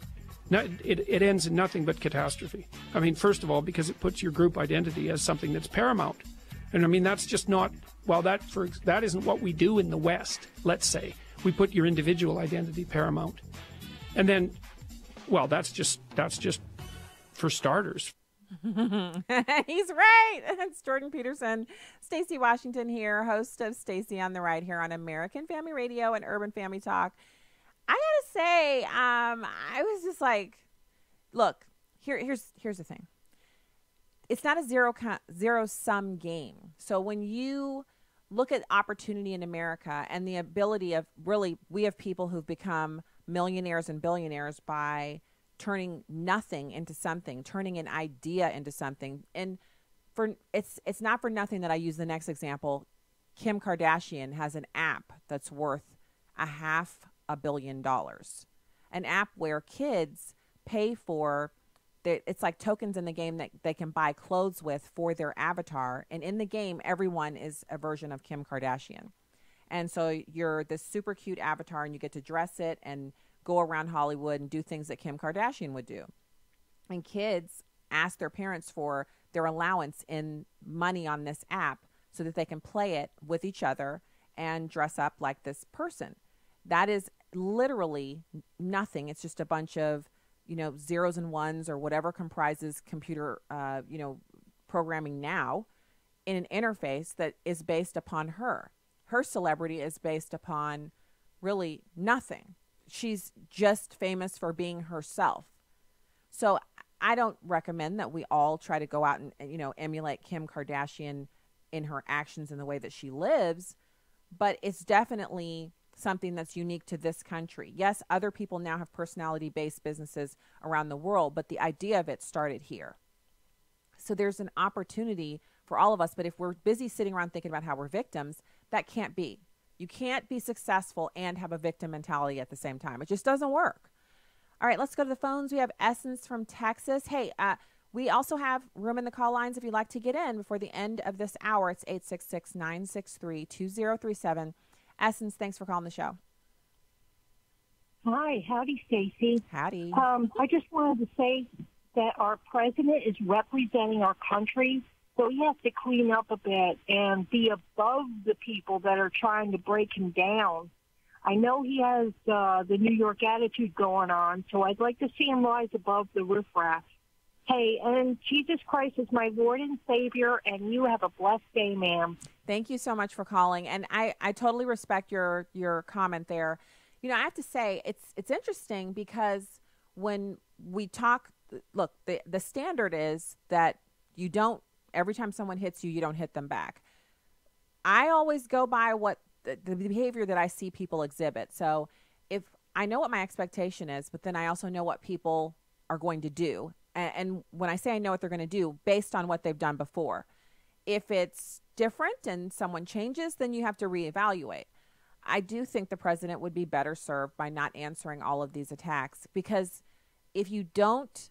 It ends in nothing but catastrophe. I mean, first of all, because it puts your group identity as something that's paramount. And I mean, that's just not, well, that isn't what we do in the West, let's say. We put your individual identity paramount. And then, well, that's just for starters. He's right. It's Jordan Peterson. Stacy Washington here, host of Stacy on the Right here on American Family Radio and Urban Family Talk. I gotta say, I was just like, look, here's the thing. it's not a zero-sum game. So when you look at opportunity in America and the ability of really, we have people who've become millionaires and billionaires by turning nothing into something, turning an idea into something. And it's not for nothing that I use the next example. Kim Kardashian has an app that's worth $500 million. An app where kids pay for, it's like tokens in the game that they can buy clothes with for their avatar. And in the game, everyone is a version of Kim Kardashian. And so you're this super cute avatar and you get to dress it and go around Hollywood and do things that Kim Kardashian would do. And kids ask their parents for their allowance in money on this app so that they can play it with each other and dress up like this person. That is literally nothing. It's just a bunch of, zeros and ones or whatever comprises computer, programming now in an interface that is based upon her. Her celebrity is based upon really nothing. She's just famous for being herself. So I don't recommend that we all try to go out and, emulate Kim Kardashian in her actions and the way that she lives, but it's definitely something that's unique to this country. Yes, other people now have personality-based businesses around the world, but the idea of it started here. So there's an opportunity for all of us, but if we're busy sitting around thinking about how we're victims, that can't be. You can't be successful and have a victim mentality at the same time. It just doesn't work. All right, let's go to the phones. We have Essence from Texas. Hey, we also have room in the call lines if you'd like to get in before the end of this hour. It's 866-963-2037. Essence, thanks for calling the show. Hi, howdy, Stacey. Howdy. I just wanted to say that our president is representing our country, so he has to clean up a bit and be above the people that are trying to break him down. I know he has the New York attitude going on, so I'd like to see him rise above the riffraff. Hey, and Jesus Christ is my Lord and Savior, and you have a blessed day, ma'am. Thank you so much for calling, and I totally respect your comment there. I have to say, it's interesting because when we talk, look, the standard is that you don't, every time someone hits you, you don't hit them back. I always go by what the behavior that I see people exhibit. So if I know what my expectation is, but then I also know what people are going to do. And when I say I know what they're going to do, based on what they've done before. If it's different and someone changes, then you have to reevaluate. I do think the president would be better served by not answering all of these attacks, because if you don't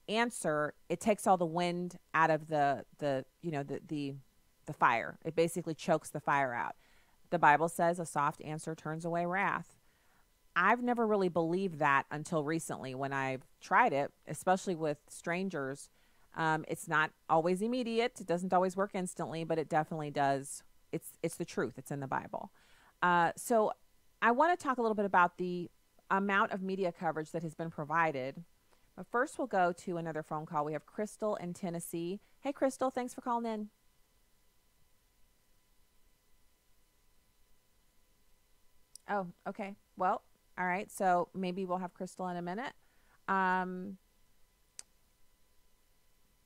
answer, it takes all the wind out of the fire. It basically chokes the fire out. The Bible says a soft answer turns away wrath. I've never really believed that until recently when I've tried it, especially with strangers. It's not always immediate. It doesn't always work instantly, but it definitely does. It's the truth. It's in the Bible. So I want to talk a little bit about the amount of media coverage that has been provided. But first we'll go to another phone call. We have Crystal in Tennessee. Hey, Crystal, thanks for calling in. Oh, okay. Well, all right. So maybe we'll have Crystal in a minute.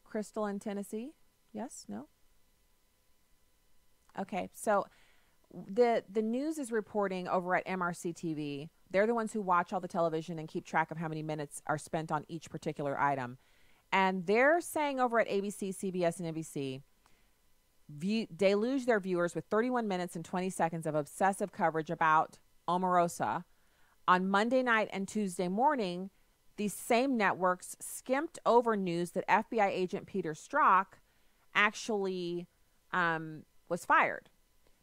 Crystal in Tennessee? Yes? No? Okay. So the news is reporting over at MRC TV. They're the ones who watch all the television and keep track of how many minutes are spent on each particular item. And they're saying over at ABC, CBS, and NBC, deluge their viewers with 31 minutes and 20 seconds of obsessive coverage about Omarosa. On Monday night and Tuesday morning, these same networks skimped over news that FBI agent Peter Strzok actually was fired.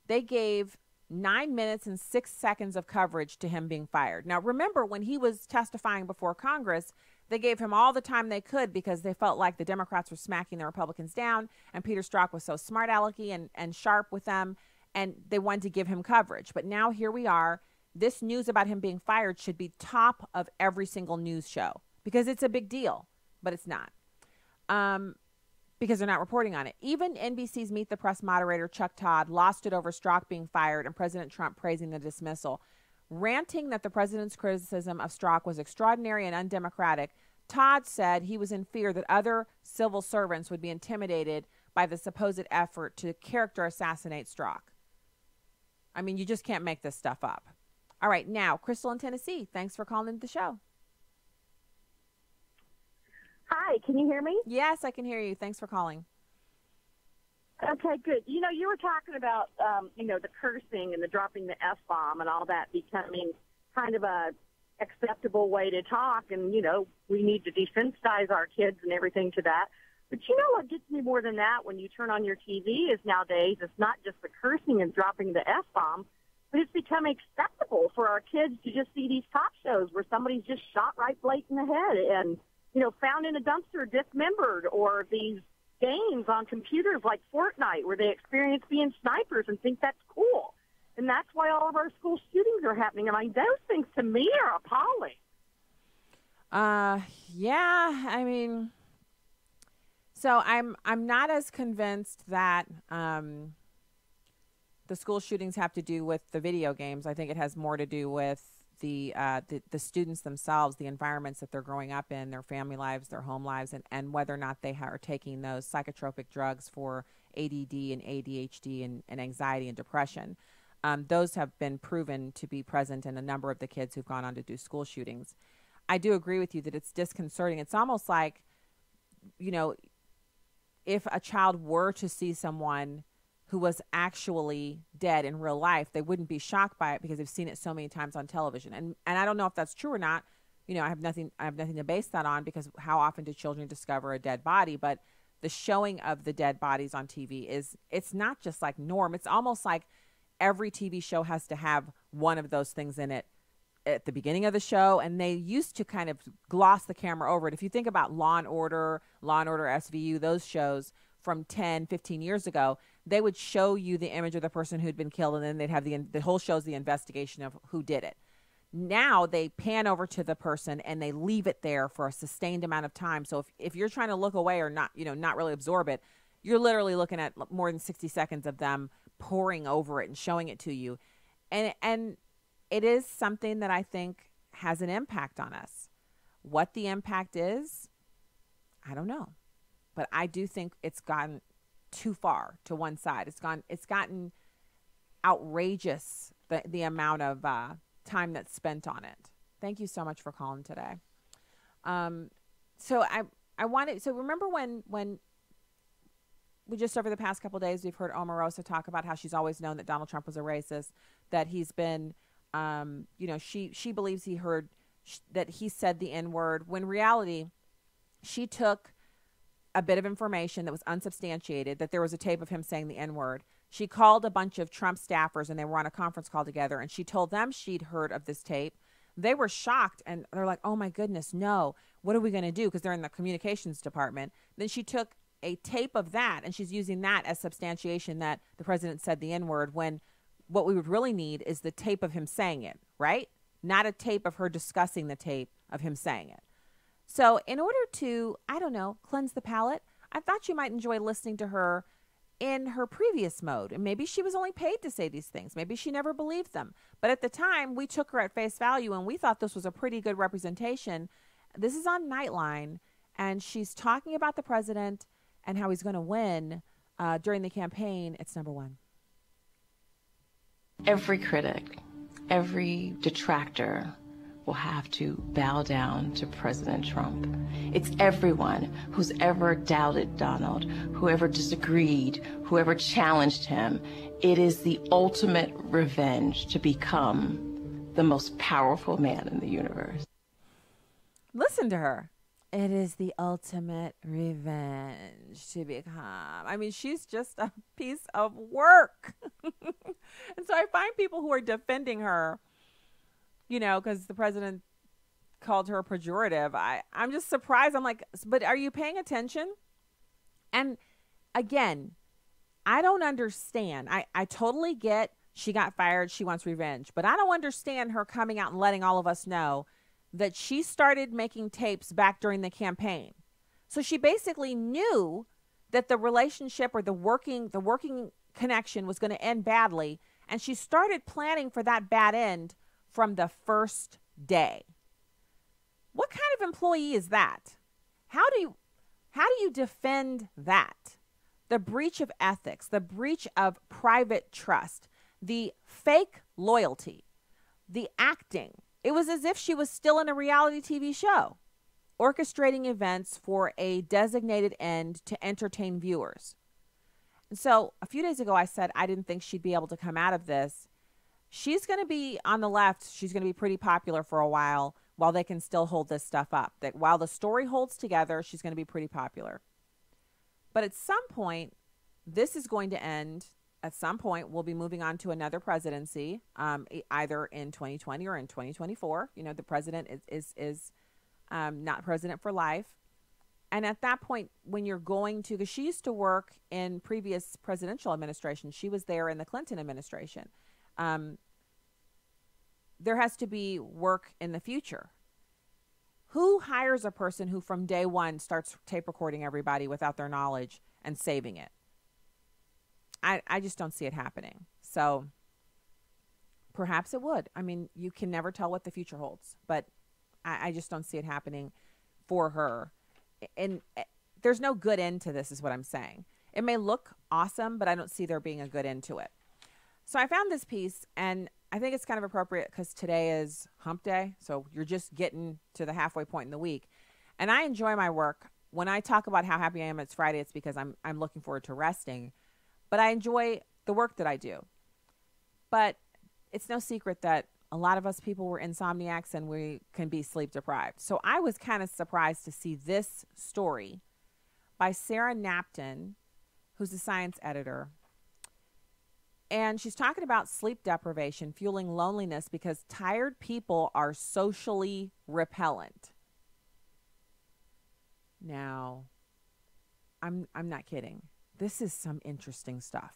They gave 9 minutes and 6 seconds of coverage to him being fired. Now, remember, when he was testifying before Congress, they gave him all the time they could because they felt like the Democrats were smacking the Republicans down, and Peter Strzok was so smart-alecky and sharp with them, and they wanted to give him coverage. But now here we are. This news about him being fired should be top of every single news show because it's a big deal, but it's not because they're not reporting on it. Even NBC's Meet the Press moderator, Chuck Todd, lost it over Strzok being fired and President Trump praising the dismissal. Ranting that the president's criticism of Strzok was extraordinary and undemocratic, Todd said he was in fear that other civil servants would be intimidated by the supposed effort to character assassinate Strzok. I mean, you just can't make this stuff up. All right, now, Crystal in Tennessee, thanks for calling into the show. Hi, can you hear me? Yes, I can hear you. Thanks for calling. Okay, good. You know, you were talking about, the cursing and the dropping the F-bomb and all that becoming kind of a acceptable way to talk. And, we need to desensitize our kids and everything to that. But you know what gets me more than that when you turn on your TV is nowadays it's not just the cursing and dropping the F-bomb, but it's become acceptable for our kids to just see these cop shows where somebody's just shot right blade in the head and, found in a dumpster dismembered, or these games on computers like Fortnite where they experience being snipers and think that's cool. And that's why all of our school shootings are happening. I mean, those things to me are appalling. Yeah, I mean, so I'm not as convinced that the school shootings have to do with the video games. I think it has more to do with the students themselves, the environments that they're growing up in, their family lives, their home lives, and whether or not they are taking those psychotropic drugs for ADD and ADHD and anxiety and depression. Those have been proven to be present in a number of the kids who've gone on to do school shootings. I do agree with you that it's disconcerting. It's almost like, if a child were to see someone who was actually dead in real life, they wouldn't be shocked by it because they've seen it so many times on television. And I don't know if that's true or not. I have nothing to base that on, because how often do children discover a dead body? But the showing of the dead bodies on TV it's not just like norm. It's almost like every TV show has to have one of those things in it at the beginning of the show, and they used to kind of gloss the camera over it. If you think about Law and Order SVU, those shows from 10, 15 years ago, they would show you the image of the person who'd been killed, and then they'd have the whole show's the investigation of who did it. Now they pan over to the person and they leave it there for a sustained amount of time. So if you're trying to look away or not, not really absorb it, you're literally looking at more than 60 seconds of them poring over it and showing it to you. And it is something that I think has an impact on us. What the impact is, I don't know. But I do think it's gotten too far to one side. It's gotten outrageous, the amount of time that's spent on it. Thank you so much for calling today. So remember when we just over the past couple of days, we've heard Omarosa talk about how she's always known that Donald Trump was a racist, that he's been, she believes that he said the N-word, when in reality, she took a bit of information that was unsubstantiated, that there was a tape of him saying the N-word. She called a bunch of Trump staffers, and they were on a conference call together, and she told them she'd heard of this tape. They were shocked, and they're like, oh, my goodness, no. What are we going to do? Because they're in the communications department. Then she took a tape of that, and she's using that as substantiation that the president said the N-word, when what we would really need is the tape of him saying it, right? Not a tape of her discussing the tape of him saying it. So in order to, cleanse the palate, I thought you might enjoy listening to her in her previous mode. And maybe she was only paid to say these things. Maybe she never believed them. But at the time, we took her at face value, and we thought this was a pretty good representation. This is on Nightline, and she's talking about the president and how he's going to win during the campaign. It's number one. Every critic, every detractor will have to bow down to President Trump. It's everyone who's ever doubted Donald, whoever disagreed, whoever challenged him. It is the ultimate revenge to become the most powerful man in the universe. Listen to her. It is the ultimate revenge to become. I mean, she's just a piece of work. And so I find people who are defending her, because the president called her a pejorative. I'm just surprised. I'm like, but are you paying attention? And again, I don't understand. I totally get she got fired. She wants revenge. But I don't understand her coming out and letting all of us know that she started making tapes back during the campaign. So she basically knew that the relationship or the working connection was going to end badly. And she started planning for that bad end from the first day. What kind of employee is that? How do How do you defend that? The breach of ethics, the breach of private trust, the fake loyalty, the acting. It was as if she was still in a reality TV show, orchestrating events for a designated end to entertain viewers. And so a few days ago, I said I didn't think she'd be able to come out of this. She's going to be on the left. She's going to be pretty popular for a while they can still hold this stuff up. That while the story holds together, she's going to be pretty popular. But at some point, this is going to end. At some point, we'll be moving on to another presidency, either in 2020 or in 2024. You know, the president is not president for life. And at that point, when you're going to, because she used to work in previous presidential administrations. She was there in the Clinton administration. There has to be work in the future. Who hires a person who from day one starts tape recording everybody without their knowledge and saving it? I just don't see it happening. So perhaps it would. I mean, you can never tell what the future holds, but I just don't see it happening for her. And there's no good end to this is what I'm saying. It may look awesome, but I don't see there being a good end to it. So I found this piece, and I think it's kind of appropriate because today is hump day. So you're just getting to the halfway point in the week. And I enjoy my work. When I talk about how happy I am it's Friday, it's because I'm looking forward to resting. But I enjoy the work that I do. But it's no secret that a lot of us people were insomniacs and we can be sleep deprived. So I was kind of surprised to see this story by Sarah Napton, who's a science editor. And she's talking about sleep deprivation fueling loneliness because tired people are socially repellent. Now, I'm not kidding. This is some interesting stuff.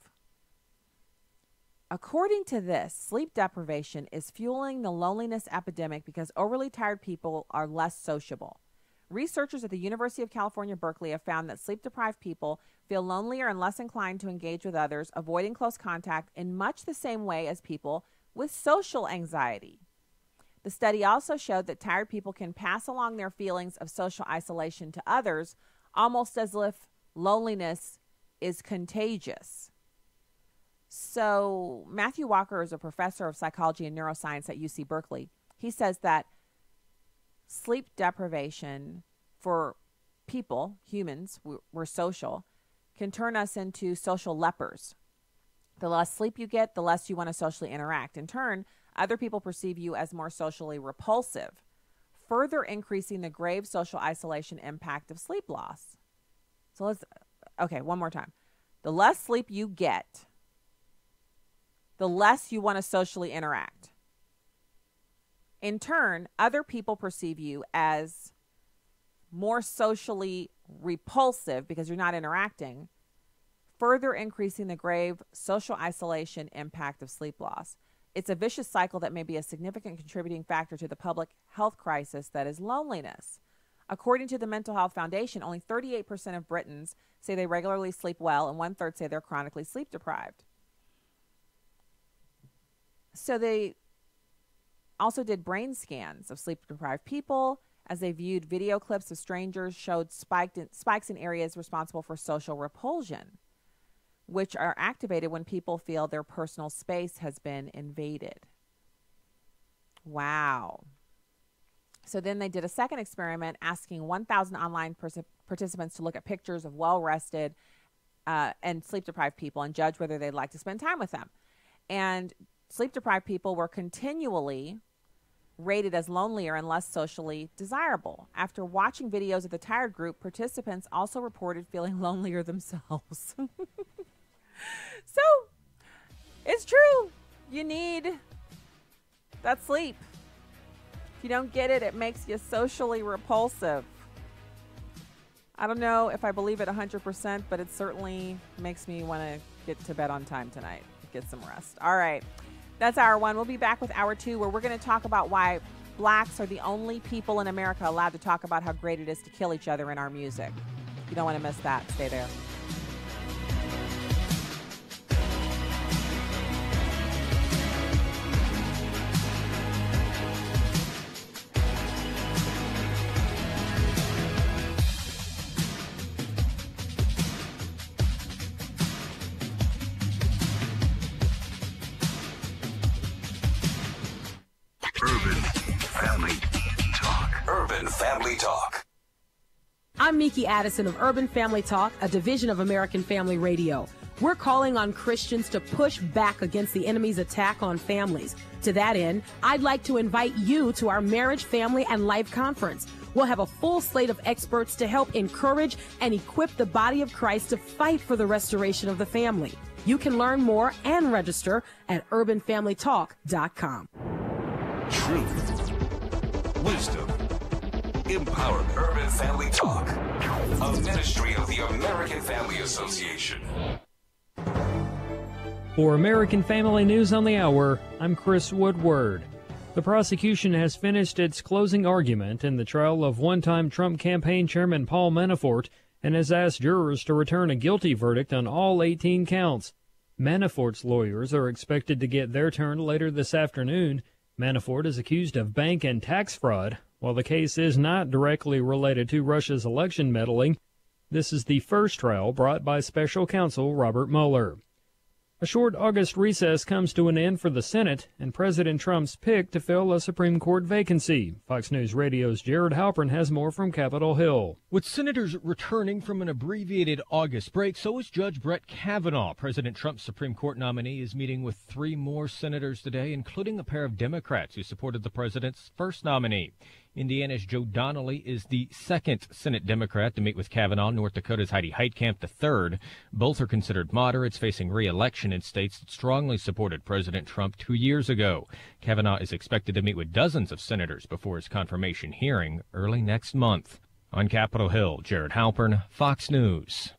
According to this, sleep deprivation is fueling the loneliness epidemic because overly tired people are less sociable. Researchers at the University of California, Berkeley have found that sleep-deprived people feel lonelier and less inclined to engage with others, avoiding close contact in much the same way as people with social anxiety. The study also showed that tired people can pass along their feelings of social isolation to others, almost as if loneliness is contagious. So Matthew Walker is a professor of psychology and neuroscience at UC Berkeley. He says that sleep deprivation for people, humans, we're social, can turn us into social lepers. The less sleep you get, the less you want to socially interact. In turn, other people perceive you as more socially repulsive, further increasing the grave social isolation impact of sleep loss. So okay, one more time. The less sleep you get, the less you want to socially interact. In turn, other people perceive you as more socially repulsive because you're not interacting, further increasing the grave social isolation impact of sleep loss. It's a vicious cycle that may be a significant contributing factor to the public health crisis that is loneliness. According to the Mental Health Foundation, only 38% of Britons say they regularly sleep well, and 1/3 say they're chronically sleep deprived. So they also did brain scans of sleep-deprived people. As they viewed video clips of strangers, showed spikes in areas responsible for social repulsion, which are activated when people feel their personal space has been invaded. Wow. So then they did a second experiment asking 1,000 online participants to look at pictures of well-rested and sleep-deprived people and judge whether they'd like to spend time with them. And sleep-deprived people were continually rated as lonelier and less socially desirable. After watching videos of the tired group, participants also reported feeling lonelier themselves. So, it's true. You need that sleep. If you don't get it, it makes you socially repulsive. I don't know if I believe it 100%, but it certainly makes me want to get to bed on time tonight, get some rest. All right. That's hour one. We'll be back with hour two, where we're going to talk about why blacks are the only people in America allowed to talk about how great it is to kill each other in our music. You don't want to miss that. Stay there. Urban Family Talk. Urban Family Talk. I'm Miki Addison of Urban Family Talk, a division of American Family Radio. We're calling on Christians to push back against the enemy's attack on families. To that end, I'd like to invite you to our Marriage, Family, and Life Conference. We'll have a full slate of experts to help encourage and equip the body of Christ to fight for the restoration of the family. You can learn more and register at urbanfamilytalk.com. Truth, wisdom, empowerment. Urban Family Talk, a ministry of the American Family Association. For American Family News on the Hour, I'm Chris Woodward. The prosecution has finished its closing argument in the trial of one-time Trump campaign chairman Paul Manafort and has asked jurors to return a guilty verdict on all 18 counts. Manafort's lawyers are expected to get their turn later this afternoon. Manafort is accused of bank and tax fraud. While the case is not directly related to Russia's election meddling, this is the first trial brought by special counsel Robert Mueller. A short August recess comes to an end for the Senate and President Trump's pick to fill a Supreme Court vacancy. Fox News Radio's Jared Halpern has more from Capitol Hill. With senators returning from an abbreviated August break, so is Judge Brett Kavanaugh. President Trump's Supreme Court nominee is meeting with 3 more senators today, including a pair of Democrats who supported the president's first nominee. Indiana's Joe Donnelly is the second Senate Democrat to meet with Kavanaugh. North Dakota's Heidi Heitkamp, the third. Both are considered moderates, facing re-election in states that strongly supported President Trump 2 years ago. Kavanaugh is expected to meet with dozens of senators before his confirmation hearing early next month. On Capitol Hill, Jared Halpern, Fox News.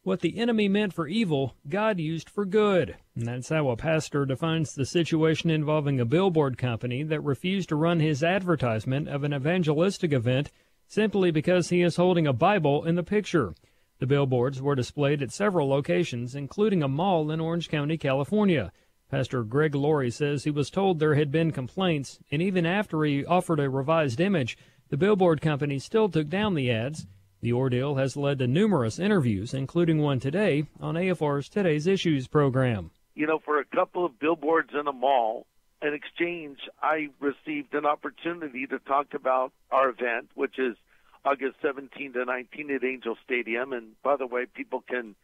What the enemy meant for evil, God used for good. And that's how a pastor defines the situation involving a billboard company that refused to run his advertisement of an evangelistic event simply because he is holding a Bible in the picture. The billboards were displayed at several locations, including a mall in Orange County, California. Pastor Greg Laurie says he was told there had been complaints, and even after he offered a revised image, the billboard company still took down the ads. The ordeal has led to numerous interviews, including one today on AFR's Today's Issues program. You know, for a couple of billboards in a mall, in exchange, I received an opportunity to talk about our event, which is August 17 to 19 at Angel Stadium. And by the way, people can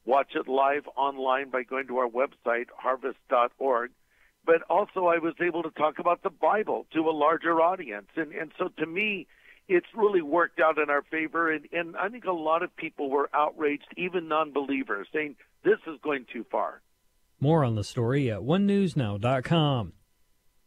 watch it live online by going to our website, harvest.org. But also I was able to talk about the Bible to a larger audience. And so to me, it's really worked out in our favor, and I think a lot of people were outraged, even non-believers, saying this is going too far. More on the story at onenewsnow.com.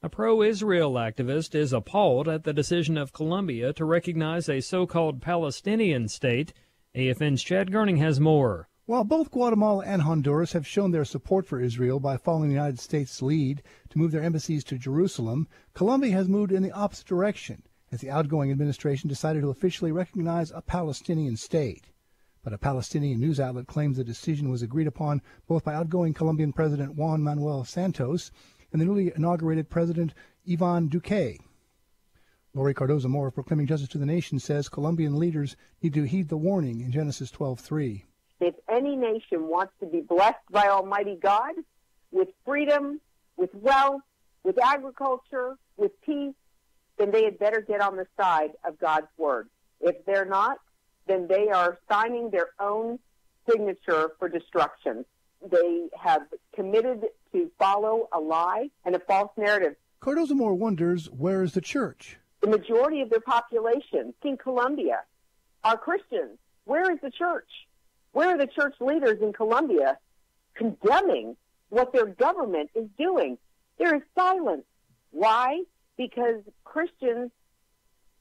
A pro-Israel activist is appalled at the decision of Colombia to recognize a so-called Palestinian state. AFN's Chad Gerning has more. While both Guatemala and Honduras have shown their support for Israel by following the United States' lead to move their embassies to Jerusalem, Colombia has moved in the opposite direction, as the outgoing administration decided to officially recognize a Palestinian state. But a Palestinian news outlet claims the decision was agreed upon both by outgoing Colombian President Juan Manuel Santos and the newly inaugurated President Ivan Duque. Lori Cardozo-Moore, proclaiming justice to the nation, says Colombian leaders need to heed the warning in Genesis 12:3. If any nation wants to be blessed by Almighty God with freedom, with wealth, with agriculture, with peace, then they had better get on the side of God's word. If they're not, then they are signing their own signature for destruction. They have committed to follow a lie and a false narrative. Cardozo-Moore wonders, where is the church? The majority of their population in Colombia are Christians. Where is the church? Where are the church leaders in Colombia condemning what their government is doing? There is silence. Why? Because Christians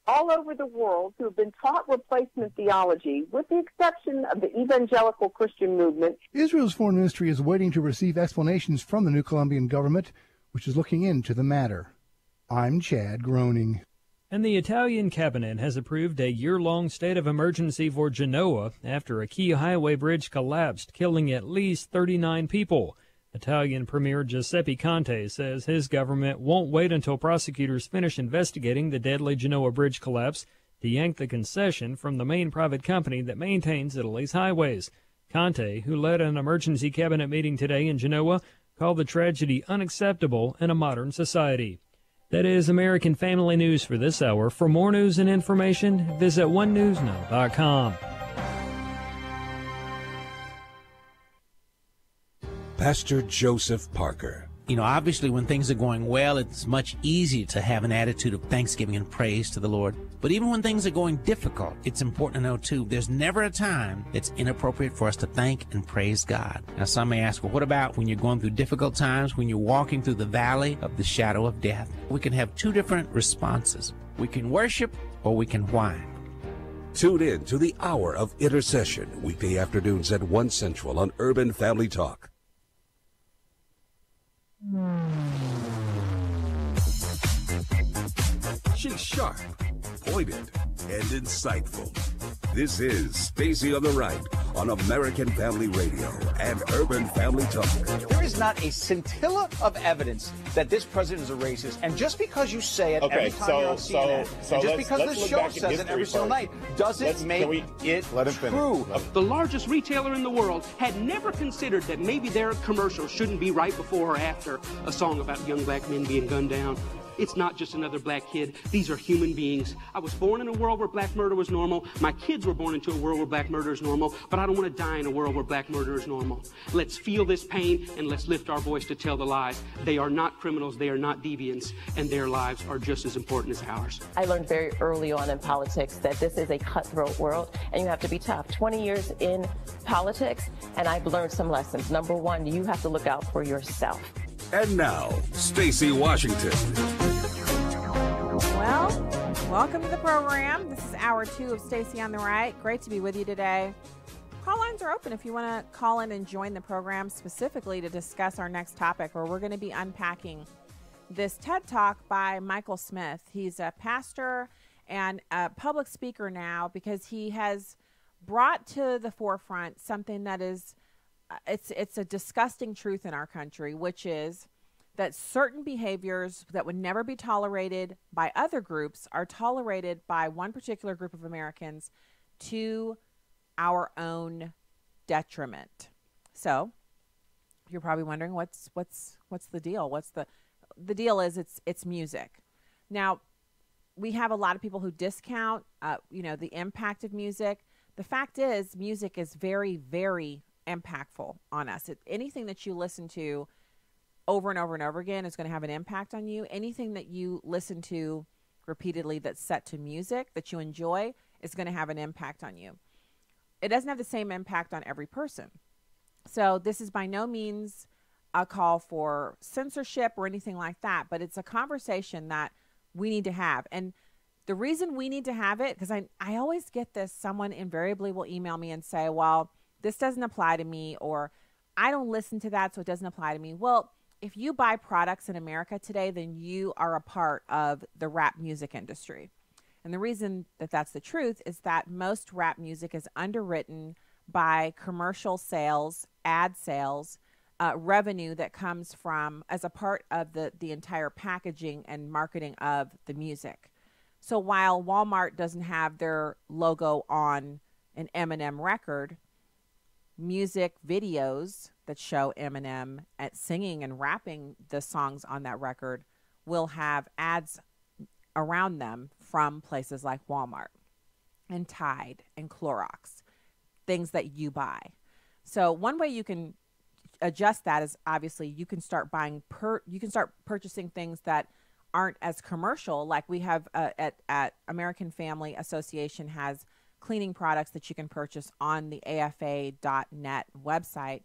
all over the world who have been taught replacement theology, with the exception of the evangelical Christian movement. Israel's foreign ministry is waiting to receive explanations from the new Colombian government, which is looking into the matter. I'm Chad Groening. And the Italian cabinet has approved a year-long state of emergency for Genoa after a key highway bridge collapsed, killing at least 39 people. Italian Premier Giuseppe Conte says his government won't wait until prosecutors finish investigating the deadly Genoa bridge collapse to yank the concession from the main private company that maintains Italy's highways. Conte, who led an emergency cabinet meeting today in Genoa, called the tragedy unacceptable in a modern society. That is American Family News for this hour. For more news and information, visit onenewsnow.com. Pastor Joseph Parker. You know, obviously when things are going well, it's much easier to have an attitude of thanksgiving and praise to the Lord. But even when things are going difficult, it's important to know, too, there's never a time that's inappropriate for us to thank and praise God. Now, some may ask, well, what about when you're going through difficult times, when you're walking through the valley of the shadow of death? We can have two different responses. We can worship or we can whine. Tune in to the Hour of Intercession, weekday afternoons at 1 Central on Urban Family Talk. She's sharp, pointed, and insightful. This is Stacy on the Right on American Family Radio and Urban Family Talk. There is not a scintilla of evidence that this president is a racist, and just because you say it every time you're on CNN, and just because the show says it every single night, doesn't make it true. The largest retailer in the world had never considered that maybe their commercial shouldn't be right before or after a song about young black men being gunned down. It's not just another black kid. These are human beings. I was born in a world where black murder was normal. My kids were born into a world where black murder is normal, but I don't want to die in a world where black murder is normal. Let's feel this pain and let's lift our voice to tell the lies. They are not criminals, they are not deviants, and their lives are just as important as ours. I learned very early on in politics that this is a cutthroat world and you have to be tough. 20 years in politics, and I've learned some lessons. Number one, you have to look out for yourself. And now, Stacy Washington. Well, welcome to the program. This is hour 2 of Stacy on the Right. Great to be with you today. Call lines are open if you want to call in and join the program specifically to discuss our next topic, where we're going to be unpacking this TED Talk by Michael Smith. He's a pastor and a public speaker now because he has brought to the forefront something that is it's a disgusting truth in our country, which is that certain behaviors that would never be tolerated by other groups are tolerated by one particular group of Americans to our own detriment. So you're probably wondering what's the deal? What's the deal is it's music. Now, we have a lot of people who discount the impact of music. The fact is music is very, very impactful on us. Anything that you listen to over and over and over again is going to have an impact on you. Anything that you listen to repeatedly that's set to music that you enjoy is going to have an impact on you. It doesn't have the same impact on every person. So this is by no means a call for censorship or anything like that, but it's a conversation that we need to have. And the reason we need to have it, because I always get this, someone invariably will email me and say, well, this doesn't apply to me, or I don't listen to that, so it doesn't apply to me. Well, if you buy products in America today, then you are a part of the rap music industry. And the reason that that's the truth is that most rap music is underwritten by commercial sales, ad sales, revenue that comes from as a part of the entire packaging and marketing of the music. So while Walmart doesn't have their logo on an Eminem record, music videos that show Eminem at singing and rapping the songs on that record will have ads around them from places like Walmart and Tide and Clorox, things that you buy. So one way you can adjust that is obviously you can start purchasing things that aren't as commercial, like we have at American Family Association has cleaning products that you can purchase on the AFA.net website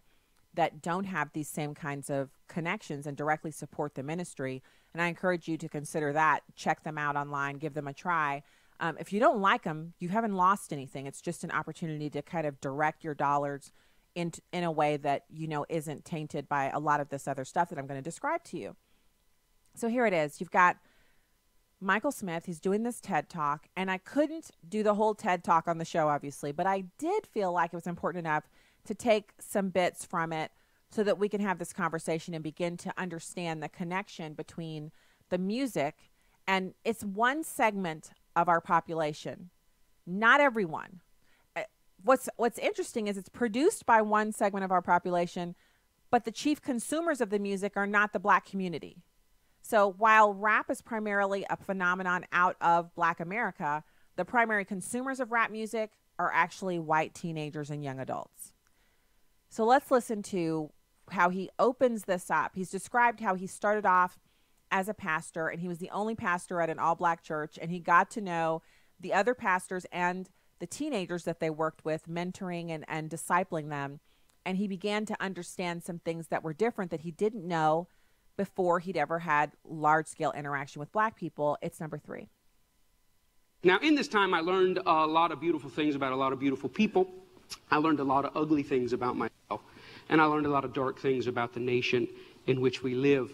that don't have these same kinds of connections and directly support the ministry. And I encourage you to consider that. Check them out online, give them a try. If you don't like them, you haven't lost anything. It's just an opportunity to kind of direct your dollars in a way that, isn't tainted by a lot of this other stuff that I'm going to describe to you. So here it is. You've got Michael Smith. He's doing this TED Talk, and I couldn't do the whole TED Talk on the show, obviously, but I did feel like it was important enough to take some bits from it so that we can have this conversation and begin to understand the connection between the music, and it's one segment of our population, not everyone. What's interesting is it's produced by one segment of our population, but the chief consumers of the music are not the black community. So while rap is primarily a phenomenon out of Black America, the primary consumers of rap music are actually white teenagers and young adults. So let's listen to how he opens this up. He's described how he started off as a pastor, and he was the only pastor at an all-Black church, and he got to know the other pastors and the teenagers that they worked with, mentoring and discipling them. And he began to understand some things that were different that he didn't know before he'd ever had large-scale interaction with Black people. It's number 3. Now, in this time, I learned a lot of beautiful things about a lot of beautiful people. I learned a lot of ugly things about myself, and I learned a lot of dark things about the nation in which we live.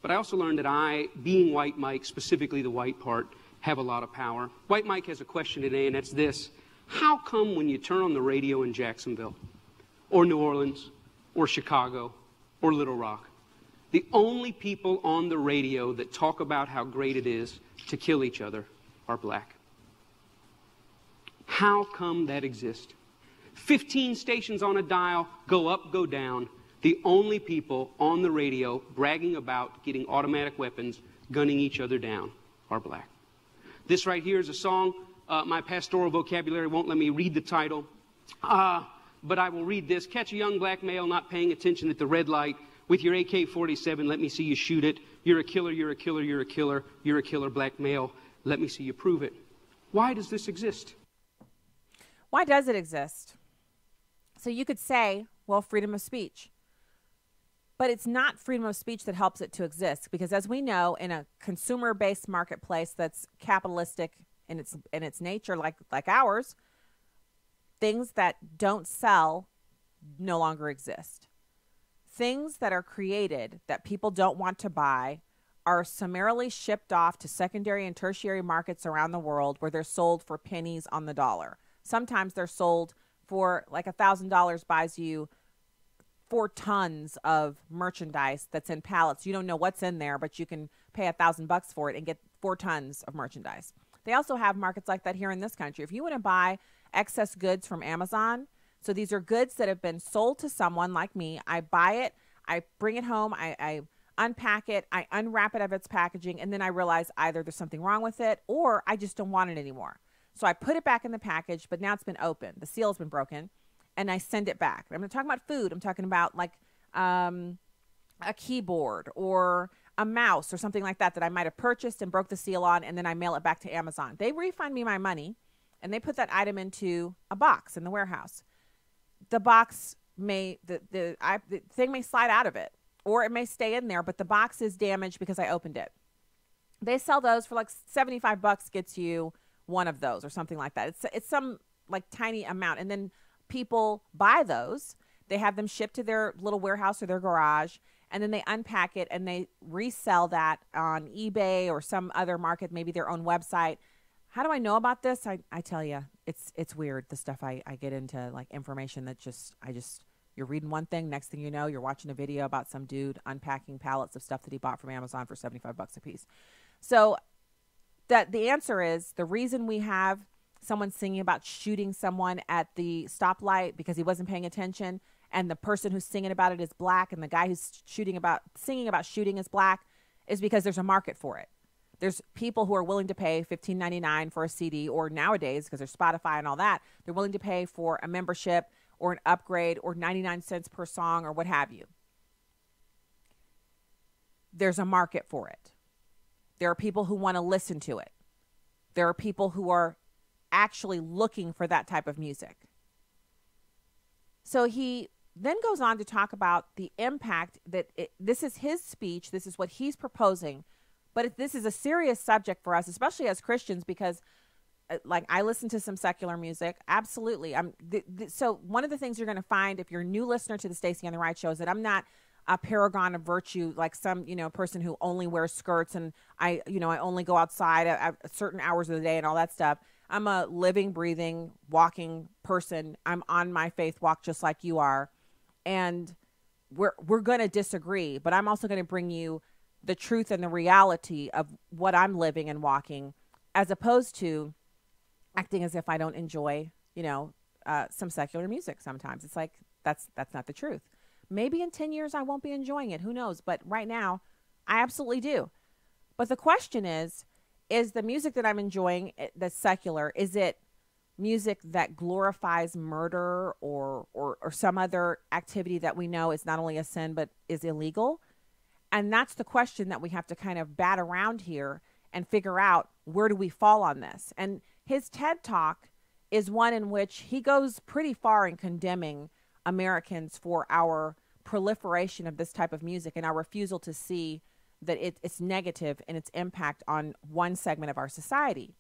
But I also learned that I, being White Mike, specifically the white part, have a lot of power. White Mike has a question today, and that's this. How come when you turn on the radio in Jacksonville, or New Orleans, or Chicago, or Little Rock, the only people on the radio that talk about how great it is to kill each other are Black? How come that exists? 15 stations on a dial, go up, go down. The only people on the radio bragging about getting automatic weapons, gunning each other down, are Black. This right here is a song. My pastoral vocabulary won't let me read the title, but I will read this. Catch a young Black male not paying attention at the red light with your AK-47. Let me see you shoot it. You're a killer, you're a killer, you're a killer, you're a killer, Black male. Let me see you prove it. Why does this exist? Why does it exist? So you could say, well, freedom of speech. But it's not freedom of speech that helps it to exist, because as we know, in a consumer-based marketplace that's capitalistic in its nature, like ours, things that don't sell no longer exist. Things that are created that people don't want to buy are summarily shipped off to secondary and tertiary markets around the world, where they're sold for pennies on the dollar. Sometimes they're sold for like $1,000 buys you 4 tons of merchandise that's in pallets. You don't know what's in there, but you can pay $1,000 for it and get 4 tons of merchandise. They also have markets like that here in this country. If you want to buy excess goods from Amazon, so these are goods that have been sold to someone like me. I buy it, I bring it home, I unpack it, I unwrap it of its packaging, and then I realize either there's something wrong with it or I just don't want it anymore. So I put it back in the package, but now it's been opened. The seal's been broken, and I send it back. I'm not talking about food. I'm talking about like a keyboard or a mouse or something like that I might have purchased and broke the seal on, and then I mail it back to Amazon. They refund me my money, and they put that item into a box in the warehouse. The box may, the thing may slide out of it, or it may stay in there, but the box is damaged because I opened it. They sell those for like $75 gets you one of those or something like that. It's some like tiny amount. And then people buy those. They have them shipped to their little warehouse or their garage, and then they unpack it and they resell that on eBay or some other market, maybe their own website. How do I know about this? I tell you, it's weird, the stuff I get into, like information that you're reading one thing, next thing you know, you're watching a video about some dude unpacking pallets of stuff that he bought from Amazon for $75 a piece. So that the answer is, the reason we have someone singing about shooting someone at the stoplight because he wasn't paying attention, and the person who's singing about it is Black, and the guy who's singing about shooting is Black, is because there's a market for it. There's people who are willing to pay $15.99 for a CD, or nowadays, because there's Spotify and all that, they're willing to pay for a membership or an upgrade or 99 cents per song or what have you. There's a market for it. There are people who want to listen to it. There are people who are actually looking for that type of music. So he then goes on to talk about the impact that this is his speech. This is what he's proposing. But this is a serious subject for us, especially as Christians, because like I listen to some secular music. Absolutely. So one of the things you're going to find if you're a new listener to the Stacey on the Right show is that I'm not a paragon of virtue, like some, person who only wears skirts and I only go outside at certain hours of the day and all that stuff. I'm a living, breathing, walking person. I'm on my faith walk just like you are. And we're going to disagree, but I'm also going to bring you the truth and the reality of what I'm living and walking, as opposed to acting as if I don't enjoy, some secular music sometimes. It's like, that's not the truth. Maybe in 10 years I won't be enjoying it. Who knows? But right now, I absolutely do. But the question is the music that I'm enjoying, that's secular, is it music that glorifies murder or some other activity that we know is not only a sin but is illegal? And that's the question that we have to kind of bat around here and figure out, where do we fall on this? And his TED Talk is one in which he goes pretty far in condemning Americans for our proliferation of this type of music and our refusal to see that it's negative in its impact on one segment of our society.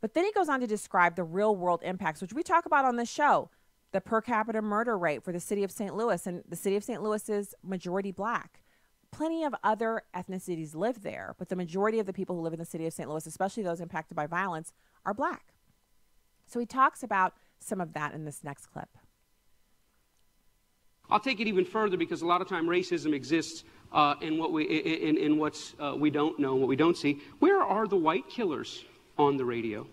But then he goes on to describe the real world impacts, which we talk about on this show, the per capita murder rate for the city of St. Louis. And the city of St. Louis is majority black. Plenty of other ethnicities live there, but the majority of the people who live in the city of St. Louis, especially those impacted by violence, are black. So he talks about some of that in this next clip. I'll take it even further, because a lot of time racism exists in what we don't know, what we don't see. Where are the white killers on the radio?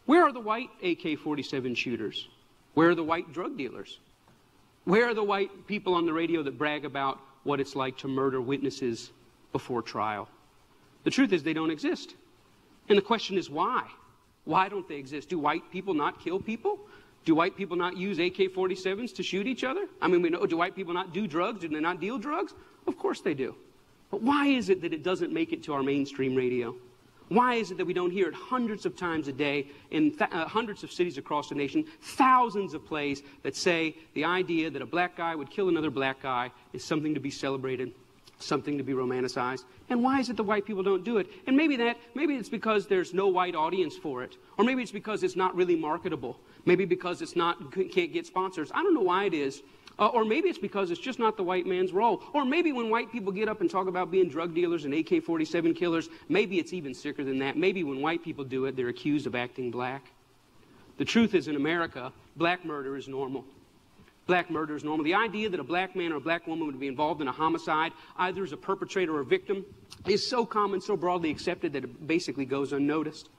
Where are the white AK-47 shooters? Where are the white drug dealers? Where are the white people on the radio that brag about what it's like to murder witnesses before trial? The truth is, they don't exist. And the question is, why? Why don't they exist? Do white people not kill people? Do white people not use AK-47s to shoot each other? I mean, we know, do white people not do drugs? Do they not deal drugs? Of course they do. But why is it that it doesn't make it to our mainstream radio? Why is it that we don't hear it hundreds of times a day in hundreds of cities across the nation, thousands of plays that say the idea that a black guy would kill another black guy is something to be celebrated, something to be romanticized? And why is it the white people don't do it? And maybe it's because there's no white audience for it. Or maybe it's because it's not really marketable. Maybe because can't get sponsors. I don't know why it is. Or maybe it's because it's just not the white man's role. Or maybe when white people get up and talk about being drug dealers and AK-47 killers, maybe it's even sicker than that. Maybe when white people do it, they're accused of acting black. The truth is, in America, black murder is normal. Black murder is normal. The idea that a black man or a black woman would be involved in a homicide, either as a perpetrator or a victim, is so common, so broadly accepted that it basically goes unnoticed.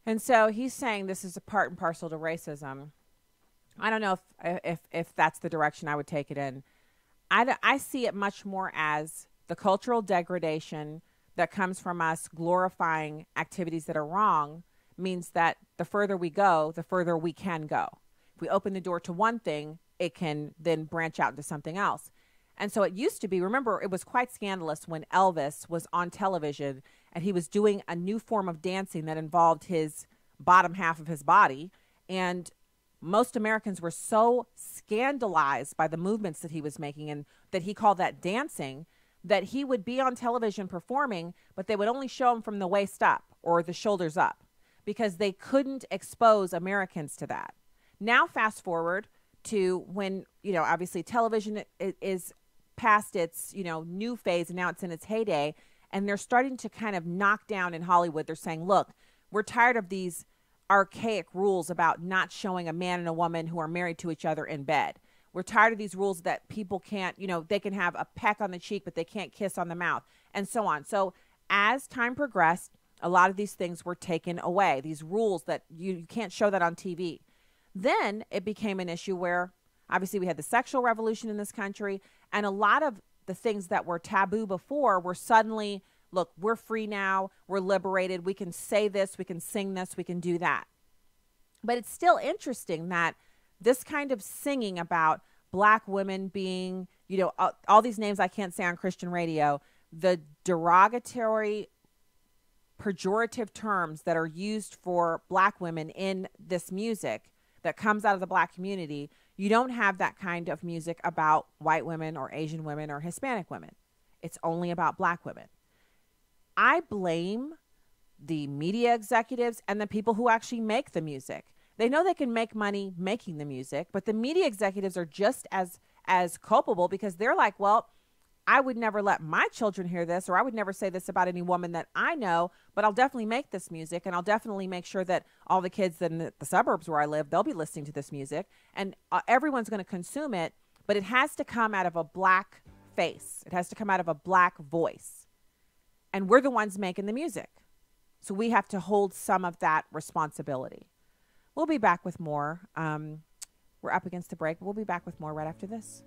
And so he's saying this is a part and parcel to racism. I don't know if that's the direction I would take it in. I see it much more as the cultural degradation that comes from us glorifying activities that are wrong means that the further we go, the further we can go. If we open the door to one thing, it can then branch out into something else. And so it used to be, remember, it was quite scandalous when Elvis was on television and he was doing a new form of dancing that involved his bottom half of his body. And most Americans were so scandalized by the movements that he was making and that he called that dancing, that he would be on television performing, but they would only show him from the waist up or the shoulders up because they couldn't expose Americans to that. Now, fast forward to when, obviously television is past its, new phase, and now it's in its heyday, and they're starting to kind of knock down in Hollywood. They're saying, look, we're tired of these archaic rules about not showing a man and a woman who are married to each other in bed. We're tired of these rules that people can't, they can have a peck on the cheek, but they can't kiss on the mouth, and so on. So as time progressed, a lot of these things were taken away, these rules that you can't show that on TV. Then it became an issue where obviously we had the sexual revolution in this country, and a lot of the things that were taboo before were suddenly, look, we're free now, we're liberated, we can say this, we can sing this, we can do that. But it's still interesting that this kind of singing about black women being, all these names I can't say on Christian radio, the derogatory, pejorative terms that are used for black women in this music that comes out of the black community, you don't have that kind of music about white women or Asian women or Hispanic women. It's only about black women. I blame the media executives and the people who actually make the music. They know they can make money making the music, but the media executives are just as culpable because they're like, well, I would never let my children hear this, or I would never say this about any woman that I know, but I'll definitely make this music, and I'll definitely make sure that all the kids in the suburbs where I live, they'll be listening to this music, and everyone's going to consume it, but it has to come out of a black face. It has to come out of a black voice. And we're the ones making the music. So we have to hold some of that responsibility. We'll be back with more. We're up against the break, but we'll be back with more right after this.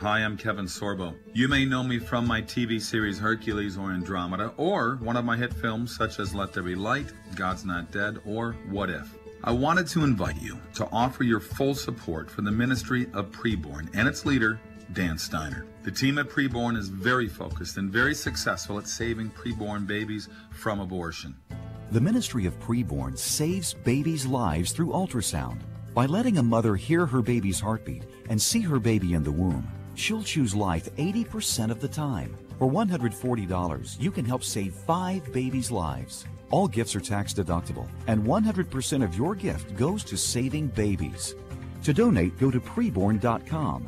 Hi, I'm Kevin Sorbo. You may know me from my TV series Hercules or Andromeda, or one of my hit films such as Let There Be Light, God's Not Dead, or What If. I wanted to invite you to offer your full support for the ministry of Preborn and its leader, Dan Steiner. The team at Preborn is very focused and very successful at saving preborn babies from abortion. The ministry of Preborn saves babies' lives through ultrasound. By letting a mother hear her baby's heartbeat and see her baby in the womb, she'll choose life 80% of the time. For $140, you can help save 5 babies' lives. All gifts are tax deductible, and 100% of your gift goes to saving babies. To donate, go to preborn.com.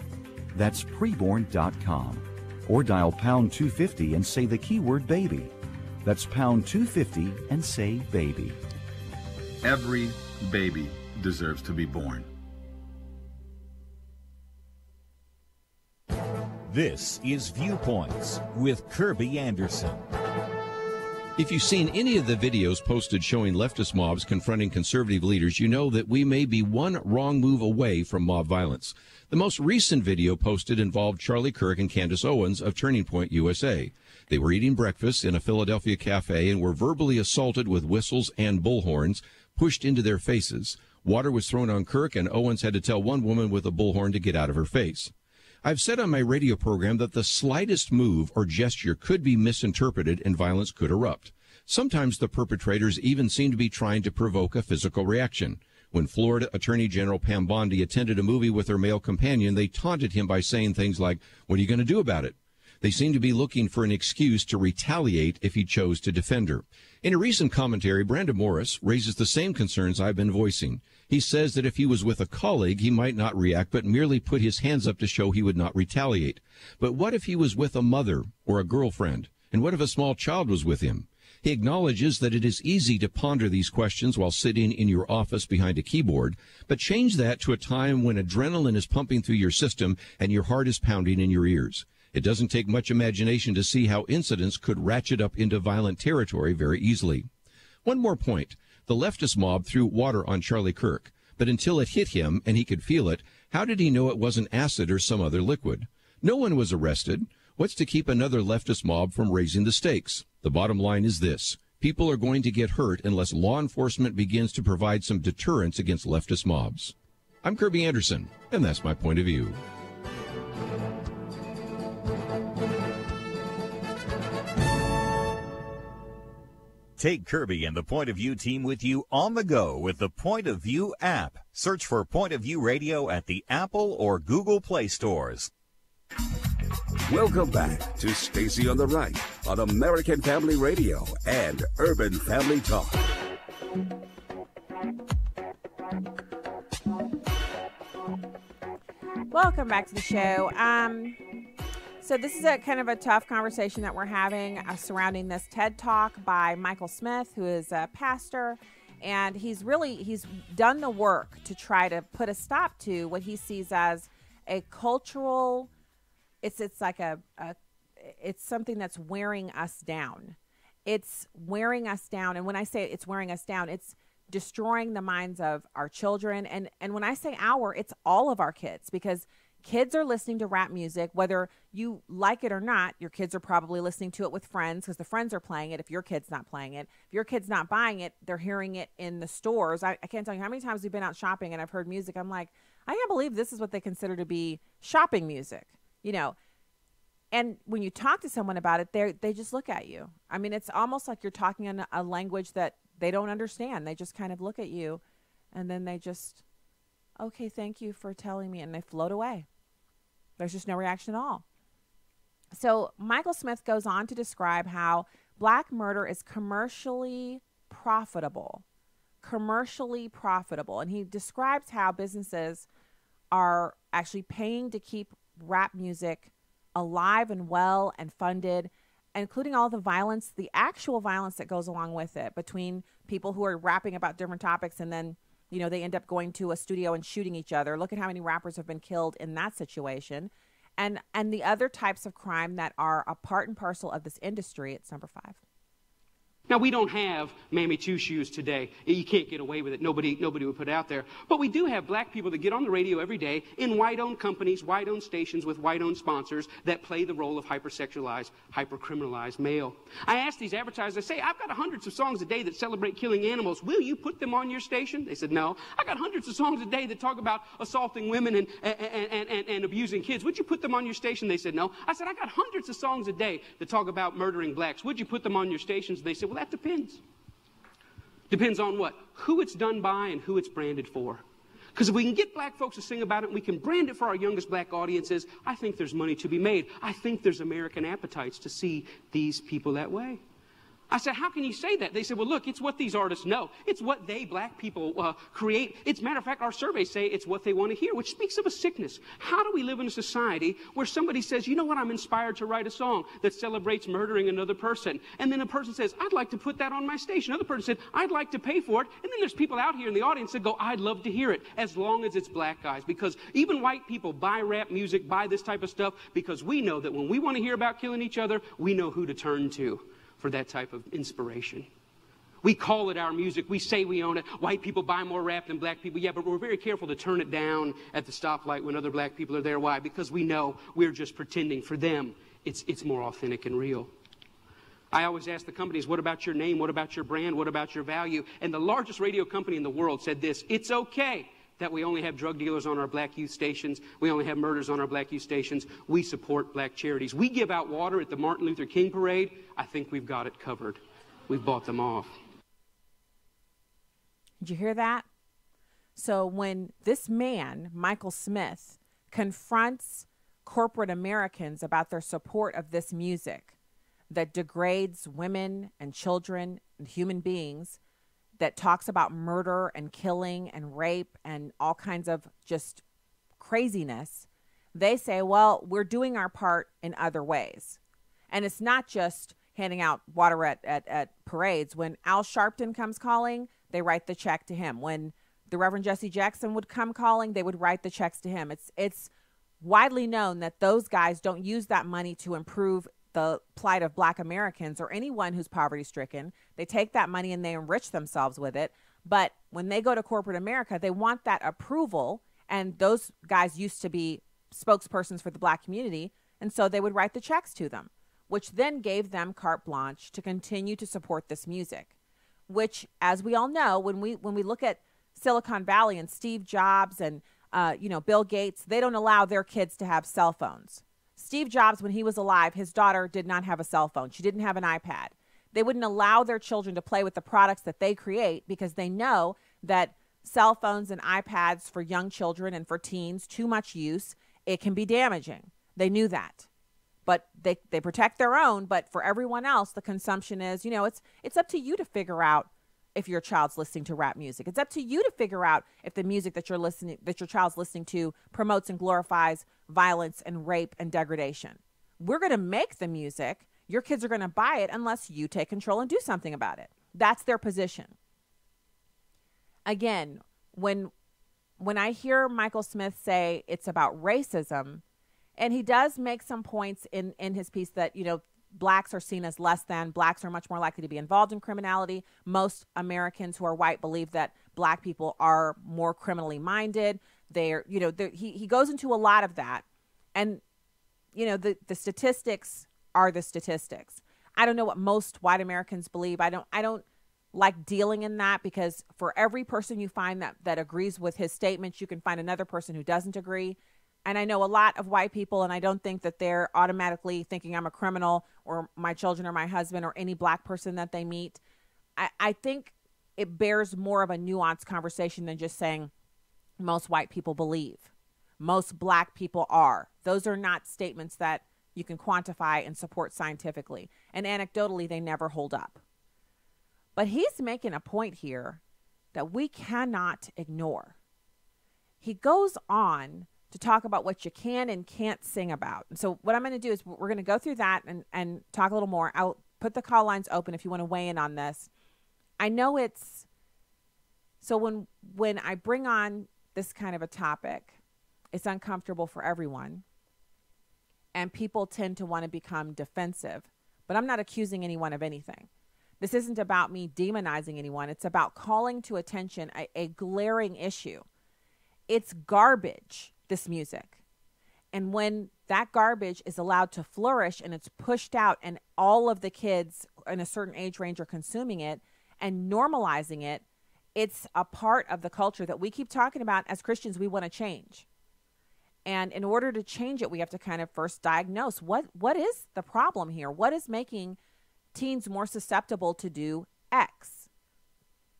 That's preborn.com. Or dial pound 250 and say the keyword baby. That's pound 250 and say baby. Every baby deserves to be born. This is Viewpoints with Kirby Anderson. If you've seen any of the videos posted showing leftist mobs confronting conservative leaders, you know that we may be one wrong move away from mob violence. The most recent video posted involved Charlie Kirk and Candace Owens of Turning Point USA. They were eating breakfast in a Philadelphia cafe and were verbally assaulted with whistles and bullhorns pushed into their faces. Water was thrown on Kirk, and Owens had to tell one woman with a bullhorn to get out of her face. I've said on my radio program that the slightest move or gesture could be misinterpreted and violence could erupt. Sometimes the perpetrators even seem to be trying to provoke a physical reaction. When Florida Attorney General Pam Bondi attended a movie with her male companion, they taunted him by saying things like, "What are you going to do about it?" They seem to be looking for an excuse to retaliate if he chose to defend her. In a recent commentary, Brandon Morris raises the same concerns I've been voicing. He says that if he was with a colleague, he might not react, but merely put his hands up to show he would not retaliate. But what if he was with a mother or a girlfriend? And what if a small child was with him? He acknowledges that it is easy to ponder these questions while sitting in your office behind a keyboard, but change that to a time when adrenaline is pumping through your system and your heart is pounding in your ears. It doesn't take much imagination to see how incidents could ratchet up into violent territory very easily. One more point. The leftist mob threw water on Charlie Kirk, but until it hit him and he could feel it, how did he know it wasn't acid or some other liquid? No one was arrested. What's to keep another leftist mob from raising the stakes? The bottom line is this. People are going to get hurt unless law enforcement begins to provide some deterrence against leftist mobs. I'm Kirby Anderson, and that's my point of view. Take Kirby and the Point of View team with you on the go with the Point of View app. Search for Point of View Radio at the Apple or Google Play stores. Welcome back to Stacy on the Right on American Family Radio and Urban Family Talk. Welcome back to the show. So this is a kind of a tough conversation that we're having surrounding this TED Talk by Michael Smith, who is a pastor, and he's done the work to try to put a stop to what he sees as a cultural. It's something that's wearing us down. It's wearing us down, and when I say it's wearing us down, it's destroying the minds of our children, and when I say our, it's all of our kids, because kids are listening to rap music, whether you like it or not. Your kids are probably listening to it with friends because the friends are playing it. If your kid's not playing it, if your kid's not buying it, they're hearing it in the stores. I can't tell you how many times we've been out shopping and I've heard music. I'm like, I can't believe this is what they consider to be shopping music, you know. And when you talk to someone about it, they just look at you. I mean, it's almost like you're talking in a language that they don't understand. They just kind of look at you and then they just, okay, thank you for telling me. And they float away. There's just no reaction at all. So Michael Smith goes on to describe how black murder is commercially profitable. And he describes how businesses are actually paying to keep rap music alive and well and funded, including all the violence, the actual violence that goes along with it between people who are rapping about different topics and then, you know, they end up going to a studio and shooting each other. Look at how many rappers have been killed in that situation. And the other types of crime that are a part and parcel of this industry. It's number 5. Now, we don't have Mammy Two Shoes today. You can't get away with it. Nobody would put it out there. But we do have black people that get on the radio every day in white-owned companies, white-owned stations with white-owned sponsors that play the role of hypersexualized, hypercriminalized male. I asked these advertisers, I say, I've got hundreds of songs a day that celebrate killing animals. Will you put them on your station? They said, no. I got hundreds of songs a day that talk about assaulting women and abusing kids. Would you put them on your station? They said, no. I said, I got hundreds of songs a day that talk about murdering blacks. Would you put them on your stations? They said, well, that depends. Depends on what? Who it's done by and who it's branded for. Because if we can get black folks to sing about it and we can brand it for our youngest black audiences, I think there's money to be made. I think there's American appetites to see these people that way. I said, how can you say that? They said, well, look, it's what these artists know. It's what they, black people, create. It's, matter of fact, our surveys say it's what they want to hear, which speaks of a sickness. How do we live in a society where somebody says, you know what, I'm inspired to write a song that celebrates murdering another person. And then a person says, I'd like to put that on my station. Another person said, I'd like to pay for it. And then there's people out here in the audience that go, I'd love to hear it, as long as it's black guys. Because even white people buy rap music, buy this type of stuff, because we know that when we want to hear about killing each other, we know who to turn to for that type of inspiration. We call it our music. We say we own it. White people buy more rap than black people. Yeah, but we're very careful to turn it down at the stoplight when other black people are there. Why? Because we know we're just pretending. For them, it's more authentic and real. I always ask the companies, what about your name? What about your brand? What about your value? And the largest radio company in the world said this: it's okay that we only have drug dealers on our black youth stations. We only have murders on our black youth stations. We support black charities. We give out water at the Martin Luther King parade. I think we've got it covered. We've bought them off. Did you hear that? So when this man, Michael Smith, confronts corporate Americans about their support of this music that degrades women and children and human beings, that talks about murder and killing and rape and all kinds of just craziness, they say, well, we're doing our part in other ways. And it's not just handing out water at parades. When Al Sharpton comes calling, they write the check to him. When the Reverend Jesse Jackson would come calling, they would write the checks to him. It's widely known that those guys don't use that money to improve the plight of black Americans or anyone who's poverty stricken. They take that money and they enrich themselves with it. But when they go to corporate America, they want that approval. And those guys used to be spokespersons for the black community. And so they would write the checks to them, which then gave them carte blanche to continue to support this music, which, as we all know, when we look at Silicon Valley and Steve Jobs and, Bill Gates, they don't allow their kids to have cell phones. Steve Jobs, when he was alive, his daughter did not have a cell phone. She didn't have an iPad. They wouldn't allow their children to play with the products that they create because they know that cell phones and iPads for young children and for teens, too much use, it can be damaging. They knew that. But they protect their own, but for everyone else, the consumption is, it's up to you to figure out if your child's listening to rap music. It's up to you to figure out if the music that your child's listening to promotes and glorifies violence and rape and degradation. We're going to make the music. Your kids are going to buy it unless you take control and do something about it. That's their position. Again, when I hear Michael Smith say it's about racism, and he does make some points in his piece that, blacks are seen as less than. Blacks are much more likely to be involved in criminality. Most Americans who are white believe that black people are more criminally minded. He goes into a lot of that. And, the statistics are the statistics. I don't know what most white Americans believe. I don't like dealing in that, because for every person you find that agrees with his statements, you can find another person who doesn't agree. And I know a lot of white people, and I don't think that they're automatically thinking I'm a criminal or my children or my husband or any black person that they meet. I think it bears more of a nuanced conversation than just saying most white people believe. Most black people are. Those are not statements that you can quantify and support scientifically. And anecdotally, they never hold up. But he's making a point here that we cannot ignore. He goes on to talk about what you can and can't sing about. And so what I'm going to do is we're going to go through that and talk a little more. I'll put the call lines open if you want to weigh in on this. I know so when I bring on this kind of a topic, it's uncomfortable for everyone. And people tend to want to become defensive. But I'm not accusing anyone of anything. This isn't about me demonizing anyone. It's about calling to attention a glaring issue. It's garbage, this music. And when that garbage is allowed to flourish and it's pushed out and all of the kids in a certain age range are consuming it and normalizing it, it's a part of the culture that we keep talking about as Christians we want to change. And in order to change it, we have to kind of first diagnose what is the problem here? What is making teens more susceptible to do X?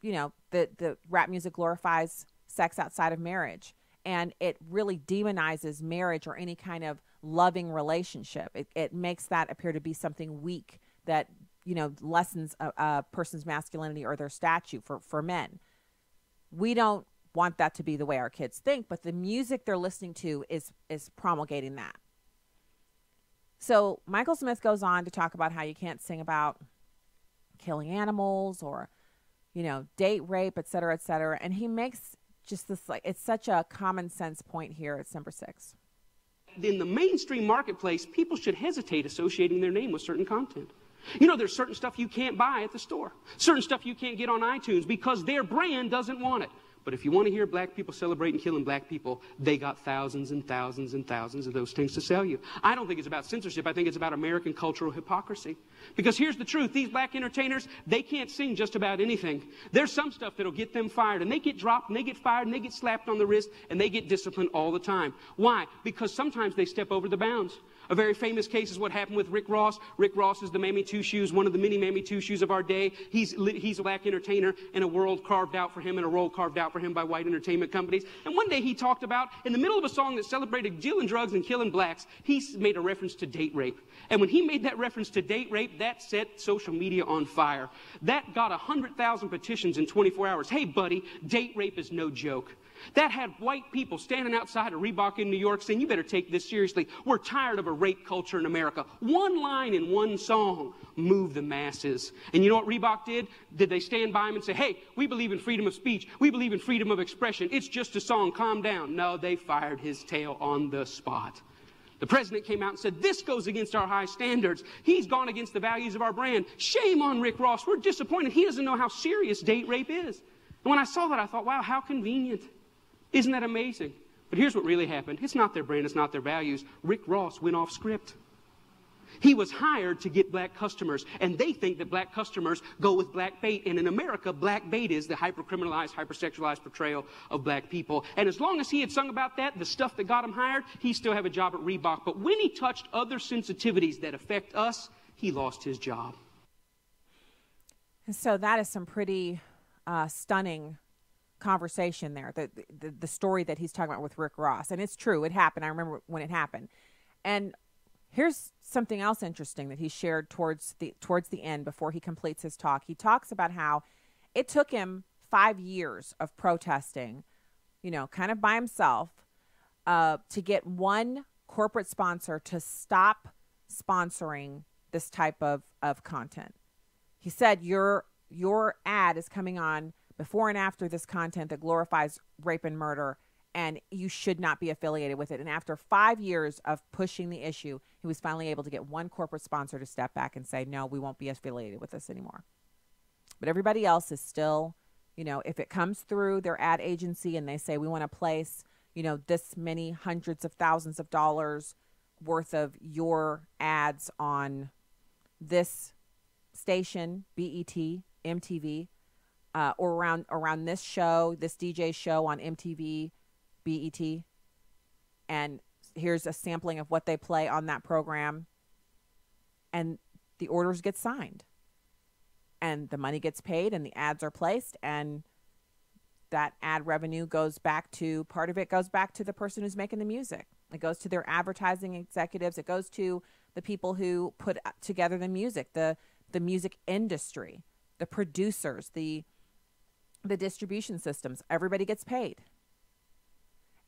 You know, the rap music glorifies sex outside of marriage, and it really demonizes marriage or any kind of loving relationship. It makes that appear to be something weak that, you know, lessens a person's masculinity or their statue for men. We don't want that to be the way our kids think, but the music they're listening to is promulgating that. So Michael Smith goes on to talk about how you can't sing about killing animals or, you know, date rape, et cetera, et cetera. And he makes just this, like, it's such a common sense point here. It's number 6. In the mainstream marketplace, people should hesitate associating their name with certain content. You know, there's certain stuff you can't buy at the store, certain stuff you can't get on iTunes because their brand doesn't want it. But if you want to hear black people celebrating killing black people, they got thousands and thousands and thousands of those things to sell you. I don't think it's about censorship. I think it's about American cultural hypocrisy. Because here's the truth. These black entertainers, they can't sing just about anything. There's some stuff that'll get them fired, and they get dropped, and they get fired, and they get slapped on the wrist, and they get disciplined all the time. Why? Because sometimes they step over the bounds. A very famous case is what happened with Rick Ross. Rick Ross is the Mammy Two Shoes, one of the many Mammy Two Shoes of our day. He's a black entertainer in a world carved out for him, and a role carved out for him by white entertainment companies. And one day he talked about, in the middle of a song that celebrated dealing drugs and killing blacks, he made a reference to date rape. And when he made that reference to date rape, that set social media on fire. That got 100,000 petitions in 24 hours. Hey, buddy, date rape is no joke. That had white people standing outside of Reebok in New York saying, you better take this seriously. We're tired of a rape culture in America. One line in one song moved the masses. And you know what Reebok did? Did they stand by him and say, hey, we believe in freedom of speech. We believe in freedom of expression. It's just a song. Calm down. No, they fired his tail on the spot. The president came out and said, this goes against our high standards. He's gone against the values of our brand. Shame on Rick Ross. We're disappointed. He doesn't know how serious date rape is. And when I saw that, I thought, wow, how convenient. Isn't that amazing? But here's what really happened. It's not their brand. It's not their values. Rick Ross went off script. He was hired to get black customers, and they think that black customers go with black bait. And in America, black bait is the hyper-criminalized, hyper-sexualized portrayal of black people. And as long as he had sung about that, the stuff that got him hired, he still have a job at Reebok. But when he touched other sensitivities that affect us, he lost his job. And so that is some pretty stunning conversation there, the story that he's talking about with Rick Ross. And it's true, it happened. I remember when it happened. And here's something else interesting that he shared towards the end before he completes his talk. He talks about how it took him 5 years of protesting, you know, kind of by himself, to get one corporate sponsor to stop sponsoring this type of content. He said, your ad is coming on before and after this content that glorifies rape and murder, and you should not be affiliated with it. And after 5 years of pushing the issue, he was finally able to get one corporate sponsor to step back and say, no, we won't be affiliated with this anymore. But everybody else is still, you know, if it comes through their ad agency and they say, we want to place, you know, this many hundreds of thousands of dollars worth of your ads on this station, BET, MTV, or around this show, this DJ show on MTV, BET, and here's a sampling of what they play on that program, and the orders get signed, and the money gets paid, and the ads are placed, and that ad revenue goes back to, part of it goes back to the person who's making the music. It goes to their advertising executives. It goes to the people who put together the music, the music industry, the producers, the distribution systems. Everybody gets paid.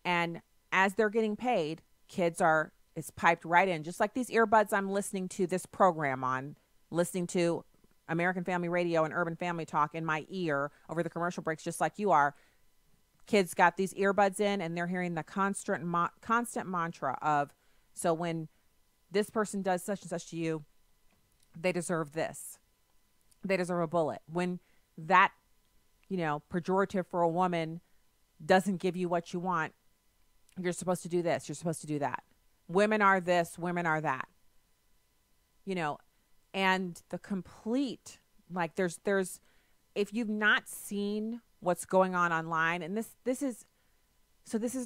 And as they're getting paid, it's piped right in. Just like these earbuds I'm listening to this program on, listening to American Family Radio and Urban Family Talk in my ear over the commercial breaks, just like you are. Kids got these earbuds in, and they're hearing the constant mantra of, so when this person does such and such to you, they deserve this. they deserve a bullet. When that, pejorative for a woman doesn't give you what you want, you're supposed to do this, you're supposed to do that. Women are this, women are that. And the complete, there's if you've not seen what's going on online, and this is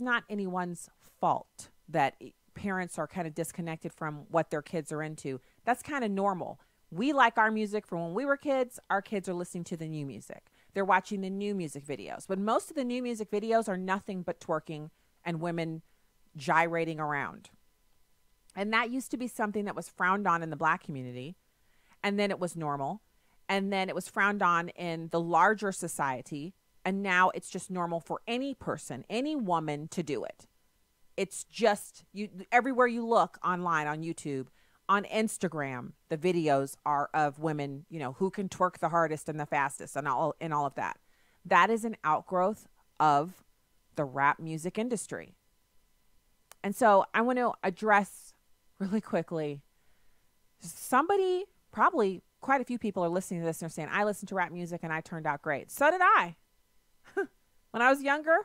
not anyone's fault that parents are kind of disconnected from what their kids are into. That's kind of normal. We like our music from when we were kids. Our kids are listening to the new music. They're watching the new music videos. But most of the new music videos are nothing but twerking and women gyrating around. And that used to be something that was frowned on in the Black community. And then it was normal. And then it was frowned on in the larger society. And now it's just normal for any person, any woman to do it. It's just everywhere you look online, on YouTube, on Instagram, the videos are of women, who can twerk the hardest and the fastest and all of that. That is an outgrowth of the rap music industry. And so I want to address really quickly, somebody, probably quite a few people are listening to this and are saying, I listened to rap music and I turned out great. So did I. When I was younger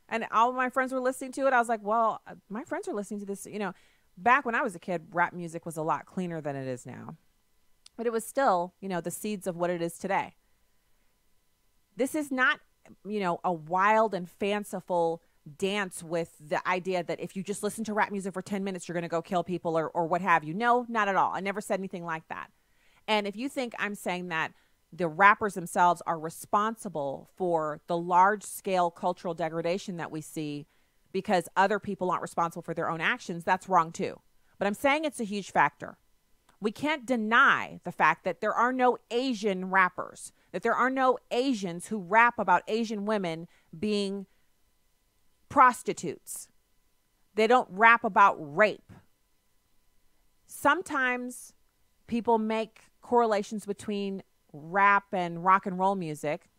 and all of my friends were listening to it, I was like, well, my friends are listening to this. Back when I was a kid, rap music was a lot cleaner than it is now. But it was still, the seeds of what it is today. This is not, a wild and fanciful dance with the idea that if you just listen to rap music for 10 minutes, you're going to go kill people or what have you. No, not at all. I never said anything like that. And if you think I'm saying that the rappers themselves are responsible for the large-scale cultural degradation that we see because other people aren't responsible for their own actions, that's wrong too. But I'm saying it's a huge factor. We can't deny the fact that there are no Asian rappers, that there are no Asians who rap about Asian women being prostitutes. They don't rap about rape. Sometimes people make correlations between rap and rock and roll music,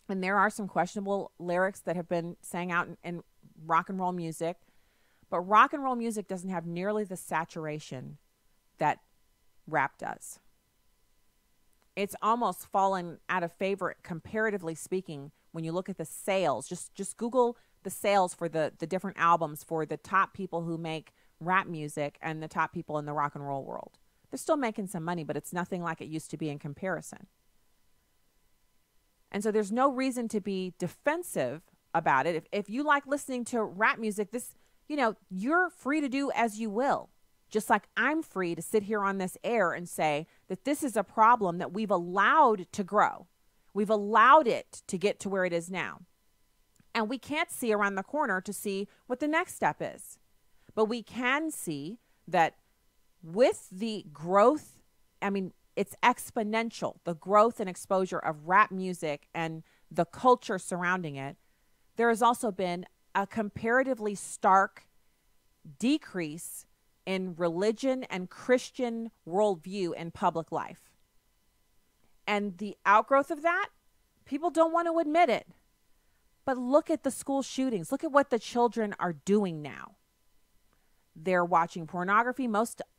and there are some questionable lyrics that have been sang out in rock and roll music, but rock and roll music doesn't have nearly the saturation that rap does. It's almost fallen out of favor, comparatively speaking, when you look at the sales. Just Google the sales for the different albums for the top people who make rap music and the top people in the rock and roll world. They're still making some money, but it's nothing like it used to be in comparison. And so there's no reason to be defensive about it. If you like listening to rap music, you're free to do as you will. Just like I'm free to sit here on this air and say that this is a problem that we've allowed to grow. We've allowed it to get to where it is now. And we can't see around the corner to see what the next step is. But we can see that with the growth, it's exponential, the growth and exposure of rap music and the culture surrounding it, there has also been a comparatively stark decrease in religion and Christian worldview in public life. And the outgrowth of that, people don't want to admit it. But look at the school shootings. Look at what the children are doing now. They're watching pornography.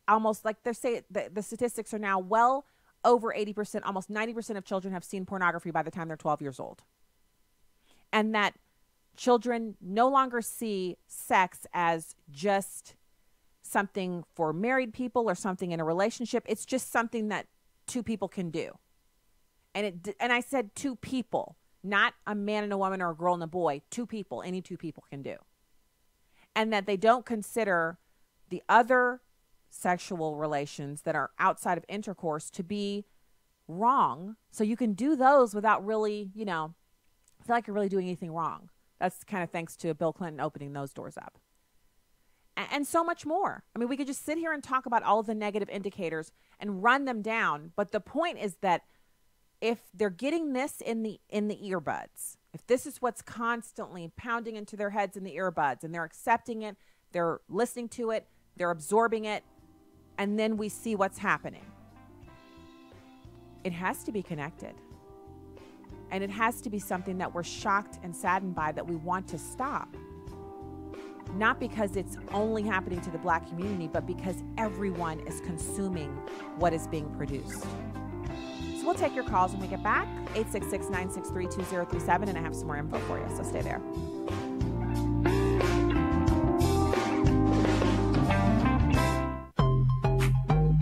Almost like they say, the statistics are now well over 80%, almost 90% of children have seen pornography by the time they're 12 years old. And that children no longer see sex as just something for married people or something in a relationship. It's just something that two people can do. And I said two people, not a man and a woman or a girl and a boy. Two people, any two people can do. And that they don't consider the other sexual relations that are outside of intercourse to be wrong. So you can do those without really, feel like you're really doing anything wrong. That's kind of thanks to Bill Clinton opening those doors up. And so much more. We could just sit here and talk about all of the negative indicators and run them down. But the point is that if they're getting this in the earbuds, if this is what's constantly pounding into their heads in the earbuds and they're accepting it, they're listening to it, they're absorbing it, and then we see what's happening. It has to be connected. And it has to be something that we're shocked and saddened by, that we want to stop. Not because it's only happening to the Black community, but because everyone is consuming what is being produced. So We'll take your calls when we get back. 866-963-2037, and I have some more info for you, so stay there.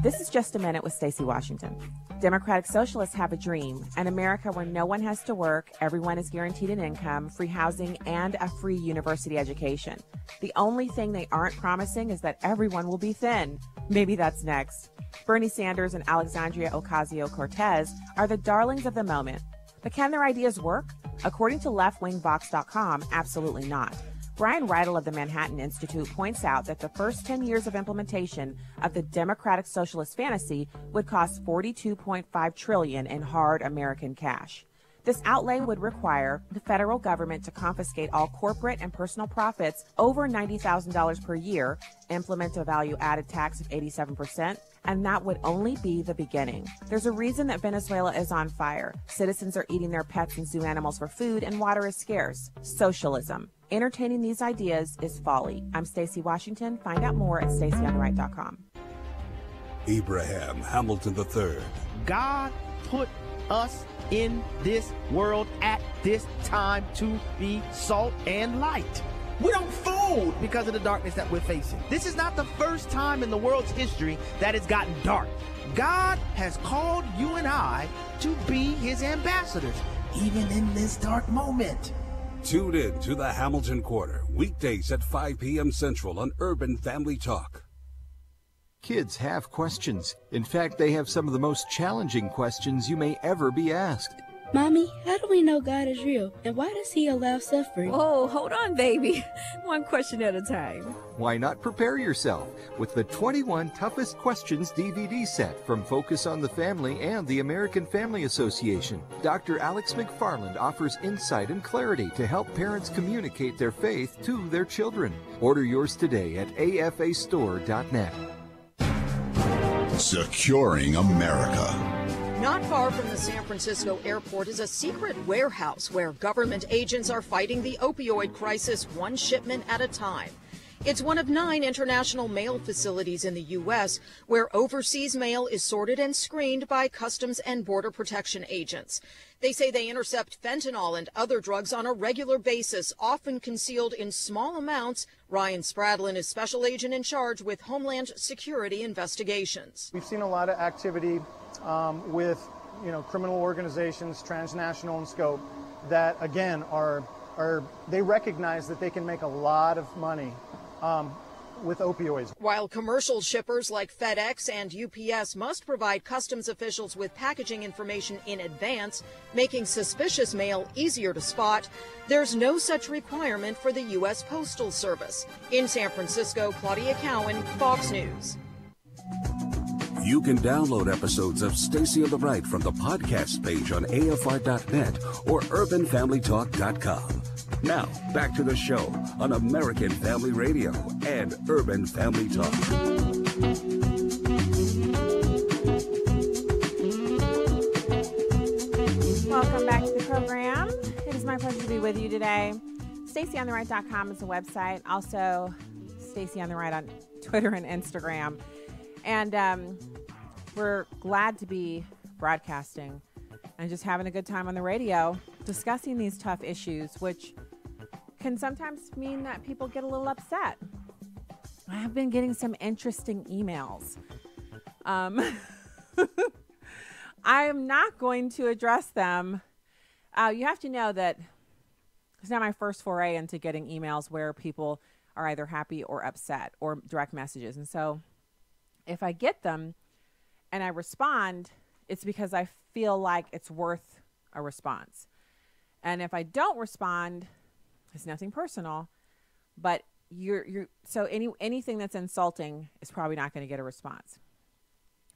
This is Just a Minute with Stacey Washington. Democratic Socialists have a dream, an America where no one has to work, everyone is guaranteed an income, free housing, and a free university education. The only thing they aren't promising is that everyone will be thin. Maybe that's next. Bernie Sanders and Alexandria Ocasio-Cortez are the darlings of the moment. But can their ideas work? According to leftwingbox.com, absolutely not. Brian Reidel of the Manhattan Institute points out that the first 10 years of implementation of the democratic socialist fantasy would cost $42.5 trillion in hard American cash. This outlay would require the federal government to confiscate all corporate and personal profits over $90,000 per year, implement a value-added tax of 87%, and that would only be the beginning. There's a reason that Venezuela is on fire. Citizens are eating their pets and zoo animals for food, and water is scarce. Socialism. Entertaining these ideas is folly. I'm Stacey Washington. Find out more at StaceyOnTheRight.com. Abraham Hamilton III. God put us in this world at this time to be salt and light. We don't fold because of the darkness that we're facing. This is not the first time in the world's history that it's gotten dark. God has called you and I to be his ambassadors, even in this dark moment. Tune in to the Hamilton Corner, weekdays at 5 p.m. Central on Urban Family Talk. Kids have questions. In fact, they have some of the most challenging questions you may ever be asked. Mommy, how do we know God is real? And why does he allow suffering? Oh, hold on, baby. One question at a time. Why not prepare yourself with the 21 Toughest Questions DVD set from Focus on the Family and the American Family Association? Dr. Alex McFarland offers insight and clarity to help parents communicate their faith to their children. Order yours today at afastore.net. Securing America. Not far from the San Francisco airport is a secret warehouse where government agents are fighting the opioid crisis one shipment at a time. It's one of 9 international mail facilities in the U.S. where overseas mail is sorted and screened by Customs and Border Protection agents. They say they intercept fentanyl and other drugs on a regular basis, often concealed in small amounts. Ryan Spradlin is special agent in charge with Homeland Security investigations. We've seen a lot of activity with, criminal organizations, transnational in scope, that again they recognize that they can make a lot of money with opioids. While commercial shippers like FedEx and UPS must provide customs officials with packaging information in advance, making suspicious mail easier to spot, there's no such requirement for the U.S. Postal Service. In San Francisco, Claudia Cowan, Fox News. You can download episodes of Stacey on the Right from the podcast page on AFR.net or UrbanFamilyTalk.com. Now, back to the show on American Family Radio and Urban Family Talk. Welcome back to the program. It is my pleasure to be with you today. StaceyOnTheRight.com is the website. Also, Stacey on the Right on Twitter and Instagram. And we're glad to be broadcasting and just having a good time on the radio discussing these tough issues, which can sometimes mean that people get a little upset. I have been getting some interesting emails. I am not going to address them. You have to know that it's not my first foray into getting emails where people are either happy or upset or direct messages. And so if I get them and I respond, it's because I feel like it's worth a response. And if I don't respond, it's nothing personal, but so anything that's insulting is probably not going to get a response.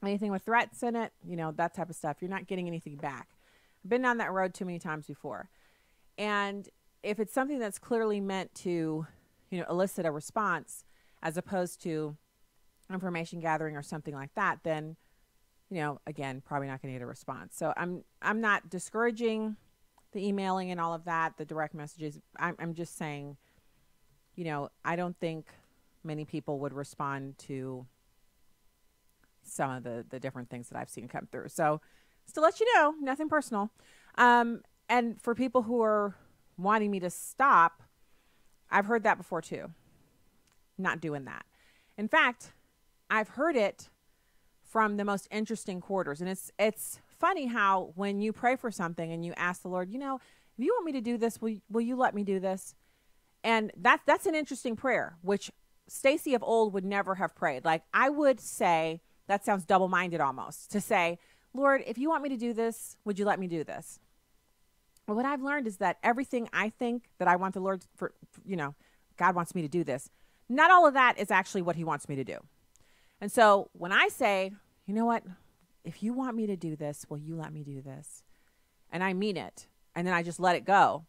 Anything with threats in it, that type of stuff, you're not getting anything back. I've been down that road too many times before. And if it's something that's clearly meant to, elicit a response as opposed to information gathering or something like that, then, again, probably not going to get a response. So I'm not discouraging the emailing and all of that, the direct messages. I'm just saying, I don't think many people would respond to some of the different things that I've seen come through. So Just to let you know, nothing personal. And for people who are wanting me to stop, I've heard that before too. Not doing that. In fact, I've heard it from the most interesting quarters. And it's funny how when you pray for something and you ask the Lord, if you want me to do this, will you let me do this? And that's an interesting prayer, which Stacy of old would never have prayed. Like, I would say, that sounds double-minded almost, to say, Lord, if you want me to do this, would you let me do this? Well, what I've learned is that everything I think that I want the Lord for, God wants me to do this, not all of that is actually what he wants me to do. And so when I say, you know what, if you want me to do this, will you let me do this? And I mean it. And then I just let it go.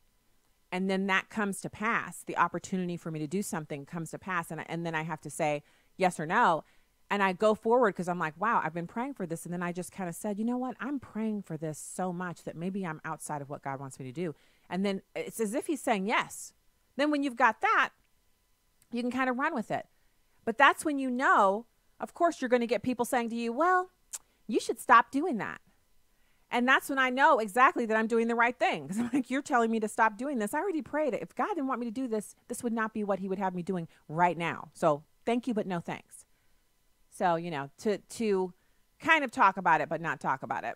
And then that comes to pass. The opportunity for me to do something comes to pass. And then I have to say yes or no. And I go forward because I'm like, wow, I've been praying for this. And then I just kind of said, you know what? I'm praying for this so much that maybe I'm outside of what God wants me to do. And then it's as if he's saying yes. Then when you've got that, you can kind of run with it. But that's when of course, you're going to get people saying to you, well, you should stop doing that. And that's when I know exactly that I'm doing the right thing. Because I'm like, you're telling me to stop doing this. I already prayed it. If God didn't want me to do this, this would not be what he would have me doing right now. So thank you, but no thanks. So, to kind of talk about it, but not talk about it.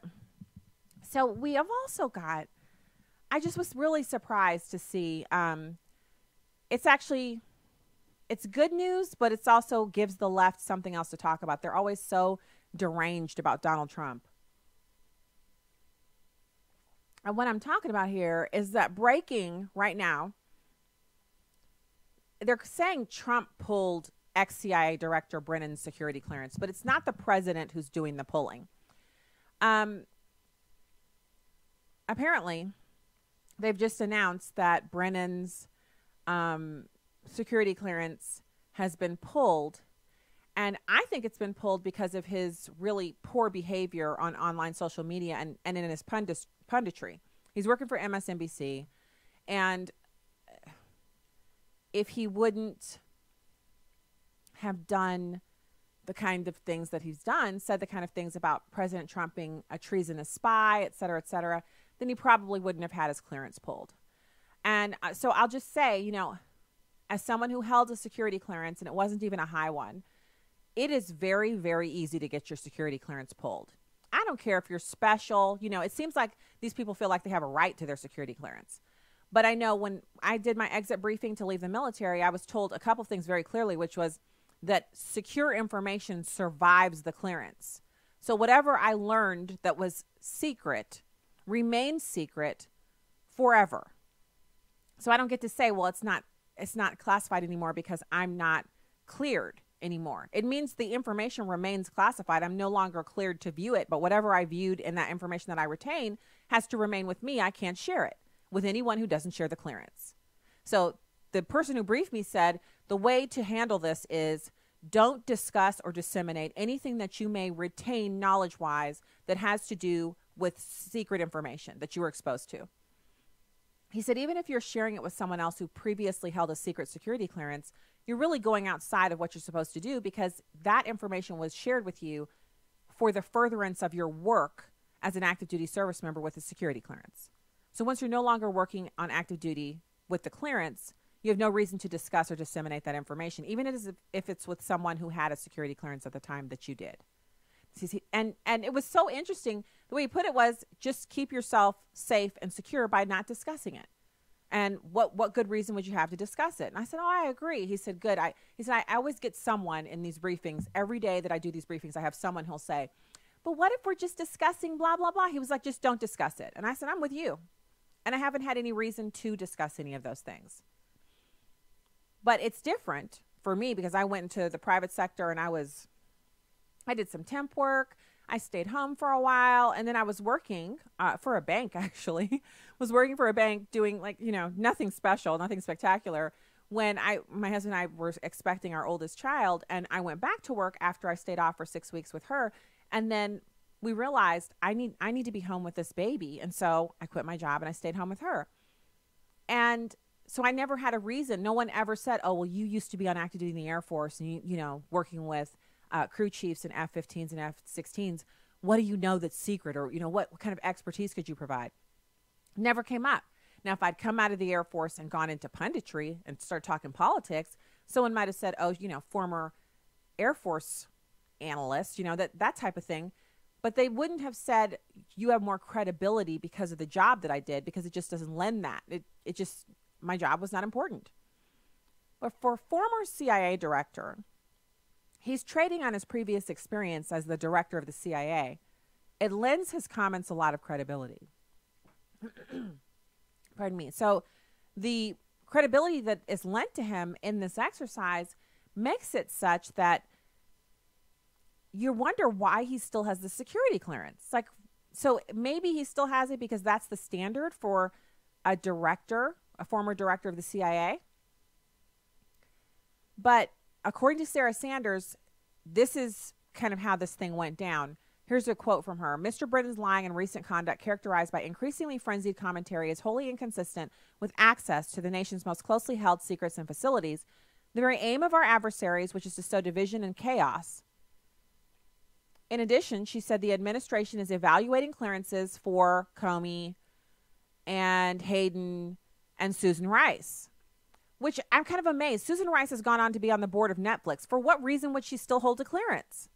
So we have also got, I just was really surprised to see, it's good news, but it's also gives the left something else to talk about. They're always so deranged about Donald Trump. And what I'm talking about here is that breaking right now, they're saying Trump pulled ex-CIA Director Brennan's security clearance, but it's not the president who's doing the pulling. Apparently, they've just announced that Brennan's security clearance has been pulled. And I think it's been pulled because of his really poor behavior on online social media and in his punditry. He's working for MSNBC. And if he wouldn't have done the kind of things that he's done, said the kind of things about President Trump being a treasonous spy, et cetera, then he probably wouldn't have had his clearance pulled. And so I'll just say, as someone who held a security clearance, and it wasn't even a high one, it is very, very easy to get your security clearance pulled. I don't care if you're special. It seems like these people feel like they have a right to their security clearance. But I know when I did my exit briefing to leave the military, I was told a couple things very clearly, which was that secure information survives the clearance. So whatever I learned that was secret remains secret forever. So I don't get to say, well, it's not classified anymore because I'm not cleared anymore. It means the information remains classified. I'm no longer cleared to view it, but whatever I viewed in that information that I retain has to remain with me. I can't share it with anyone who doesn't share the clearance. So the person who briefed me said the way to handle this is don't discuss or disseminate anything that you may retain knowledge-wise that has to do with secret information that you were exposed to. He said, even if you're sharing it with someone else who previously held a secret security clearance, you're really going outside of what you're supposed to do because that information was shared with you for the furtherance of your work as an active duty service member with a security clearance. So once you're no longer working on active duty with the clearance, you have no reason to discuss or disseminate that information, even if it's with someone who had a security clearance at the time that you did. And it was so interesting. The way he put it was just keep yourself safe and secure by not discussing it. And what good reason would you have to discuss it? And I said, oh, I agree. He said, good. He said, I always get someone in these briefings. Every day that I do these briefings, I have someone who'll say, but what if we're just discussing blah, blah, blah? He was like, just don't discuss it. And I said, I'm with you. And I haven't had any reason to discuss any of those things. But it's different for me because I went into the private sector and I did some temp work. I stayed home for a while, and then I was working for a bank, actually. Was working for a bank doing, nothing special, nothing spectacular, when my husband and I were expecting our oldest child, and I went back to work after I stayed off for 6 weeks with her, and then we realized I need to be home with this baby, and so I quit my job, and I stayed home with her. And so I never had a reason. No one ever said, oh, well, you used to be on active duty in the Air Force, and, working with crew chiefs and F-15s and F-16s what do you know that's secret? Or, what kind of expertise could you provide? Never came up. Now, if I'd come out of the Air Force and gone into punditry and start talking politics, someone might have said, oh, former Air Force analyst, that type of thing. But they wouldn't have said you have more credibility because of the job that I did, because it just doesn't lend that. It just, my job was not important. But for former CIA director, he's trading on his previous experience as the director of the CIA. It lends his comments a lot of credibility. Pardon me. So the credibility that is lent to him in this exercise makes it such that you wonder why he still has the security clearance. So maybe he still has it because that's the standard for a director, a former director of the CIA. But according to Sarah Sanders, this is kind of how this thing went down. Here's a quote from her. Mr. Brennan's lying and recent conduct, characterized by increasingly frenzied commentary, is wholly inconsistent with access to the nation's most closely held secrets and facilities. The very aim of our adversaries, which is to sow division and chaos. In addition, she said the administration is evaluating clearances for Comey and Hayden and Susan Rice, which I'm kind of amazed. Susan Rice has gone on to be on the board of Netflix. For what reason would she still hold a clearance?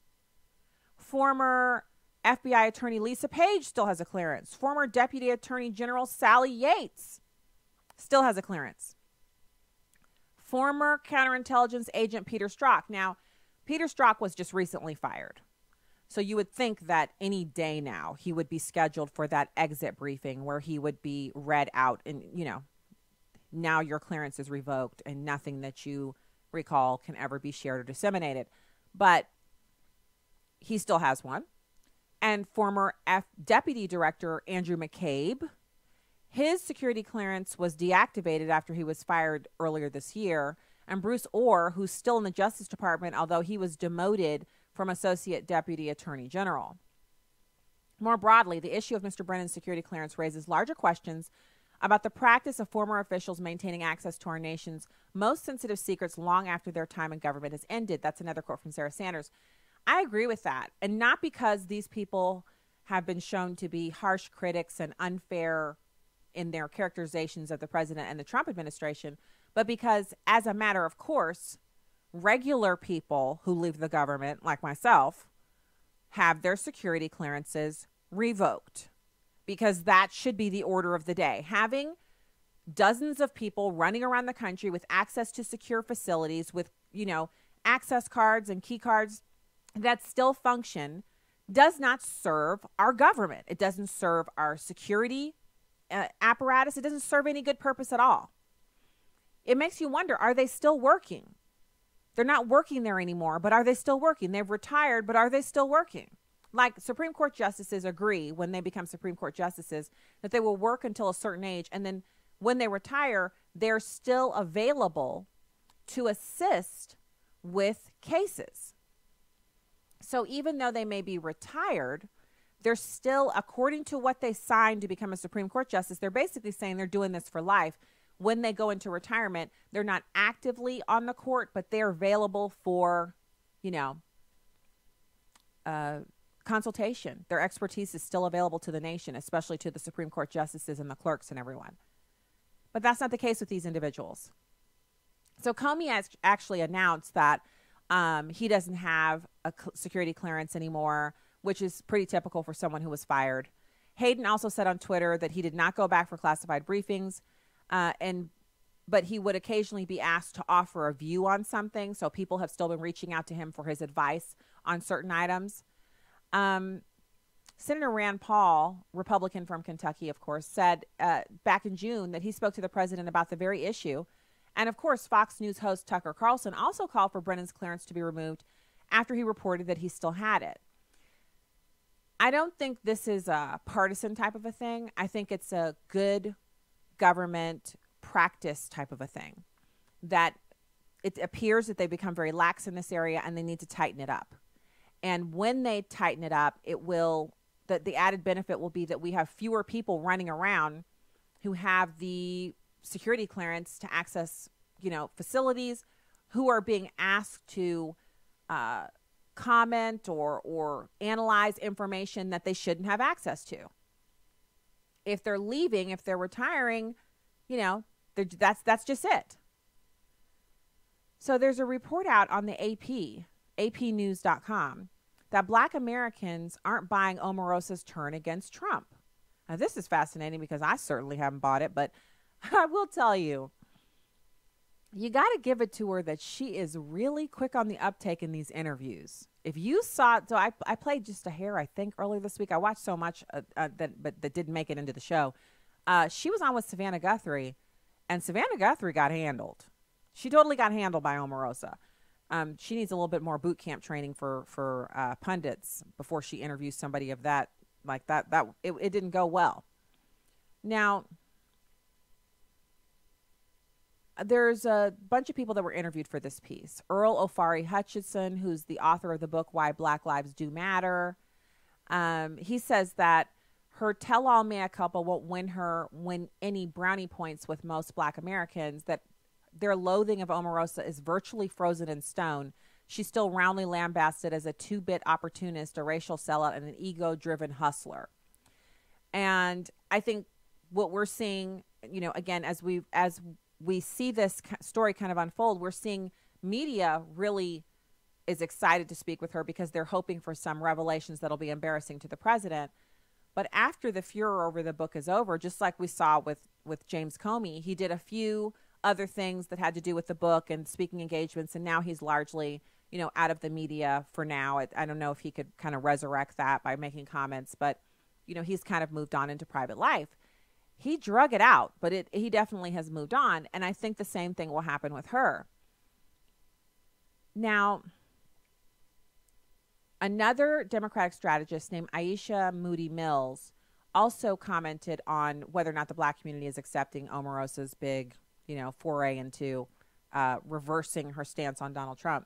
Former FBI attorney Lisa Page still has a clearance. Former Deputy Attorney General Sally Yates still has a clearance. Former counterintelligence agent Peter Strzok. Now, Peter Strzok was just recently fired. So you would think that any day now he would be scheduled for that exit briefing where he would be read out and, now your clearance is revoked and nothing that you recall can ever be shared or disseminated. But he still has one. And former Deputy Director Andrew McCabe, his security clearance was deactivated after he was fired earlier this year. And Bruce Orr, who's still in the Justice Department, although he was demoted from Associate Deputy Attorney General. More broadly, the issue of Mr. Brennan's security clearance raises larger questions about the practice of former officials maintaining access to our nation's most sensitive secrets long after their time in government has ended. That's another quote from Sarah Sanders. I agree with that. And not because these people have been shown to be harsh critics and unfair in their characterizations of the president and the Trump administration, but because, as a matter of course, regular people who leave the government, like myself, have their security clearances revoked, because that should be the order of the day. Having dozens of people running around the country with access to secure facilities with, access cards and key cards that still function does not serve our government. It doesn't serve our security apparatus. It doesn't serve any good purpose at all. It makes you wonder, are they still working? They're not working there anymore, but are they still working? They've retired, but are they still working? Like Supreme Court justices agree when they become Supreme Court justices that they will work until a certain age. And then when they retire, they're still available to assist with cases. So even though they may be retired, they're still, according to what they signed to become a Supreme Court justice, they're basically saying they're doing this for life. When they go into retirement, they're not actively on the court, but they're available for, consultation. Their expertise is still available to the nation, especially to the Supreme Court justices and the clerks and everyone. But that's not the case with these individuals. So Comey has actually announced that he doesn't have a security clearance anymore, which is pretty typical for someone who was fired. Hayden also said on Twitter that he did not go back for classified briefings, but he would occasionally be asked to offer a view on something. So people have still been reaching out to him for his advice on certain items. Senator Rand Paul, Republican from Kentucky, of course, said back in June that he spoke to the president about the very issue. And of course, Fox News host Tucker Carlson also called for Brennan's clearance to be removed after he reported that he still had it. I don't think this is a partisan type of a thing. I think it's a good government practice type of a thing, that it appears that they've become very lax in this area and they need to tighten it up. And when they tighten it up, the added benefit will be that we have fewer people running around who have the security clearance to access, facilities, who are being asked to comment or analyze information that they shouldn't have access to. If they're leaving, if they're retiring, that's just it. So there's a report out on the apnews.com, that Black Americans aren't buying Omarosa's turn against Trump. Now, this is fascinating because I certainly haven't bought it, but I will tell you, you got to give it to her that she is really quick on the uptake in these interviews. If you saw, so I played just a hair, I think, earlier this week. I watched so much that didn't make it into the show. She was on with Savannah Guthrie, and Savannah Guthrie got handled. She totally got handled by Omarosa. She needs a little bit more boot camp training for pundits before she interviews somebody of that, like that. It didn't go well. Now, there's a bunch of people that were interviewed for this piece. Earl Ofari Hutchinson, who's the author of the book Why Black Lives Do Matter. He says that her tell-all mea culpa won't win any brownie points with most Black Americans, that their loathing of Omarosa is virtually frozen in stone. She's still roundly lambasted as a two-bit opportunist, a racial sellout, and an ego-driven hustler. And I think what we're seeing, again, as we see this story kind of unfold, we're seeing media really is excited to speak with her because they're hoping for some revelations that'll be embarrassing to the president. But after the furor over the book is over, just like we saw with James Comey, he did a few other things that had to do with the book and speaking engagements, and now he's largely, out of the media for now. I don't know if he could kind of resurrect that by making comments, but, he's kind of moved on into private life. He drug it out, but he definitely has moved on. And I think the same thing will happen with her. Now, another Democratic strategist named Aisha Moody Mills also commented on whether or not the Black community is accepting Omarosa's big, foray into reversing her stance on Donald Trump.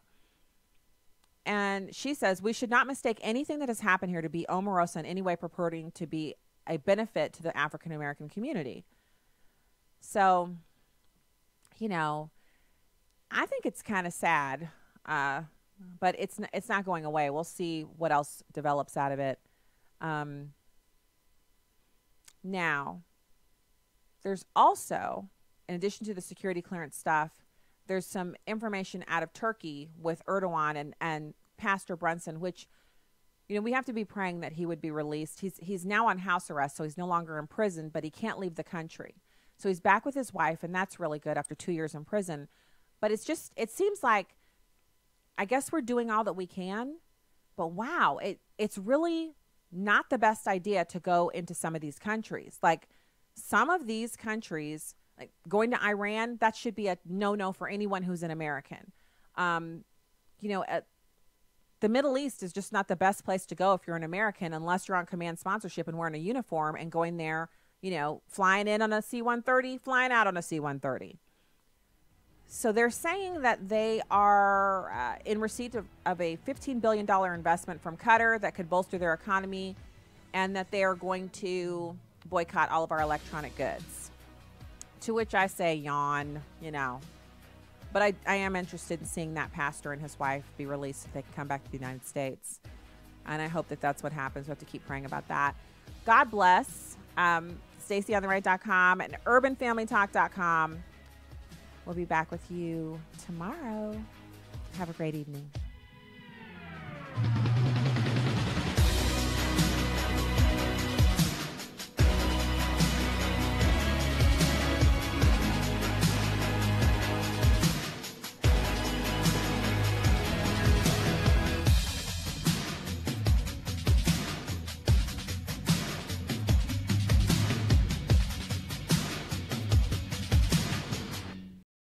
And she says, we should not mistake anything that has happened here to be Omarosa in any way purporting to be a benefit to the African-American community. So, I think it's kind of sad, but it's not going away. We'll see what else develops out of it. Now, there's also, in addition to the security clearance stuff, there's some information out of Turkey with Erdogan and Pastor Brunson, which, we have to be praying that he would be released. He's now on house arrest, so he's no longer in prison, but he can't leave the country. So he's back with his wife, and that's really good after 2 years in prison. But it seems like, I guess we're doing all that we can, but wow, it's really not the best idea to go into some of these countries. Like some of these countries, like going to Iran, that should be a no-no for anyone who's an American. The Middle East is just not the best place to go if you're an American, unless you're on command sponsorship and wearing a uniform and going there, flying in on a C-130, flying out on a C-130. So they're saying that they are in receipt of a $15 billion investment from Qatar that could bolster their economy, and that they are going to boycott all of our electronic goods. To which I say, yawn, But I am interested in seeing that pastor and his wife be released so they can come back to the United States. And I hope that that's what happens. We have to keep praying about that. God bless. StacyOnTheRight.com and UrbanFamilyTalk.com. We'll be back with you tomorrow. Have a great evening.